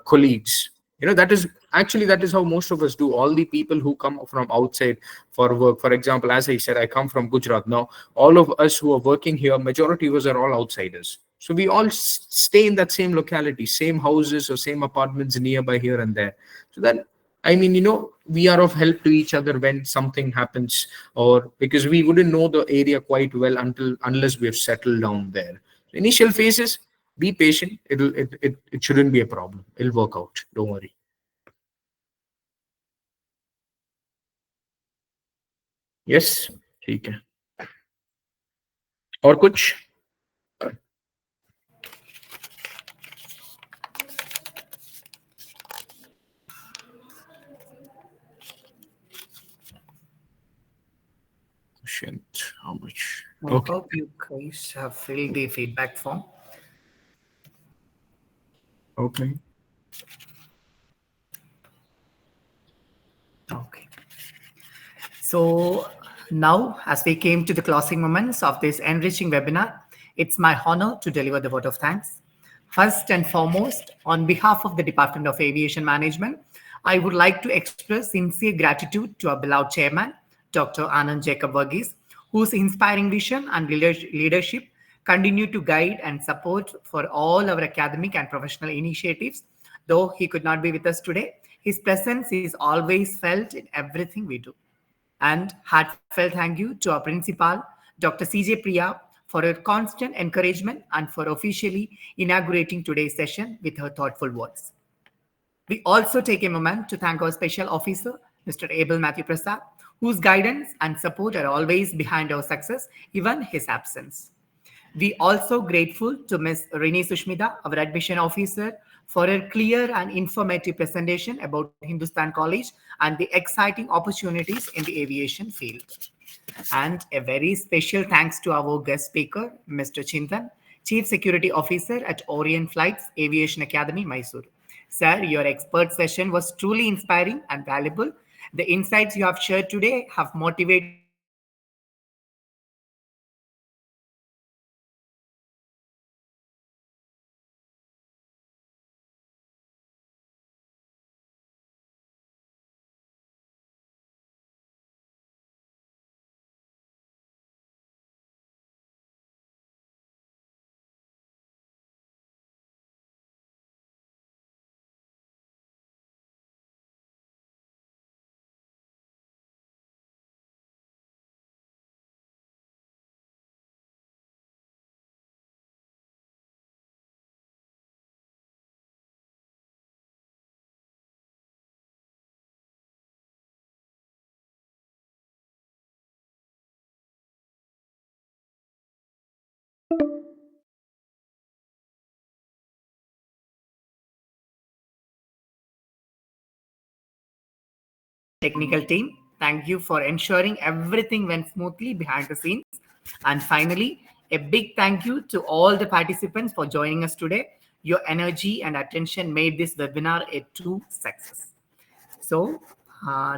colleagues. That is how most of us do. All the people who come from outside for work, for example, as I said, I come from Gujarat. Now all of us who are working here, majority of us are all outsiders, so we all stay in that same locality, same houses or same apartments nearby here and there. So that, I mean, we are of help to each other when something happens, or because we wouldn't know the area quite well unless we have settled down there. Initial phases, be patient. It shouldn't be a problem. It'll work out. Don't worry. Yes, ठीक है. और कुछ? Shit, how much? I Okay. hope you guys have filled the feedback form. Okay. Okay. So now, as we came to the closing moments of this enriching webinar, it's my honor to deliver the vote of thanks. First and foremost, on behalf of the Department of Aviation Management, I would like to express sincere gratitude to our beloved chairman, Dr. Anand Jacob Verghese, whose inspiring vision and leadership continue to guide and support for all our academic and professional initiatives. Though he could not be with us today, his presence is always felt in everything we do. And heartfelt thank you to our principal, Dr. CJ Priya, for her constant encouragement and for officially inaugurating today's session with her thoughtful words. We also take a moment to thank our special officer, Mr. Abel Matthew Prasad, whose guidance and support are always behind our success, even his absence. We also grateful to Ms. Rini Sushmita, our admission officer, for her clear and informative presentation about Hindustan College and the exciting opportunities in the aviation field. And a very special thanks to our guest speaker, Mr. Chintan, Chief Security Officer at Orient Flights Aviation Academy, Mysuru. Sir, your expert session was truly inspiring and valuable. The insights you have shared today have motivated us to strive for excellence in everything we do. Thank you so much, sir. And now I would like to invite Mr. Hirani Chintan Jadva, Principal, Department of Aviation Management, to share his thoughts on the session. Sir, the floor is yours. technical team. Thank you for ensuring everything went smoothly behind the scenes. And finally, a big thank you to all the participants for joining us today. Your energy and attention made this webinar a true success. So,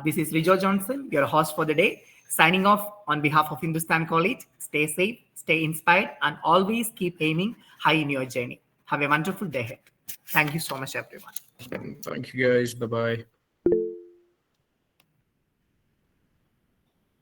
this is Rijo Johnson, your host for the day, signing off on behalf of Hindustan College. Stay safe, stay inspired, and always keep aiming high in your journey. Have a wonderful day ahead. Thank you so much, everyone. Thank you, guys. Bye bye.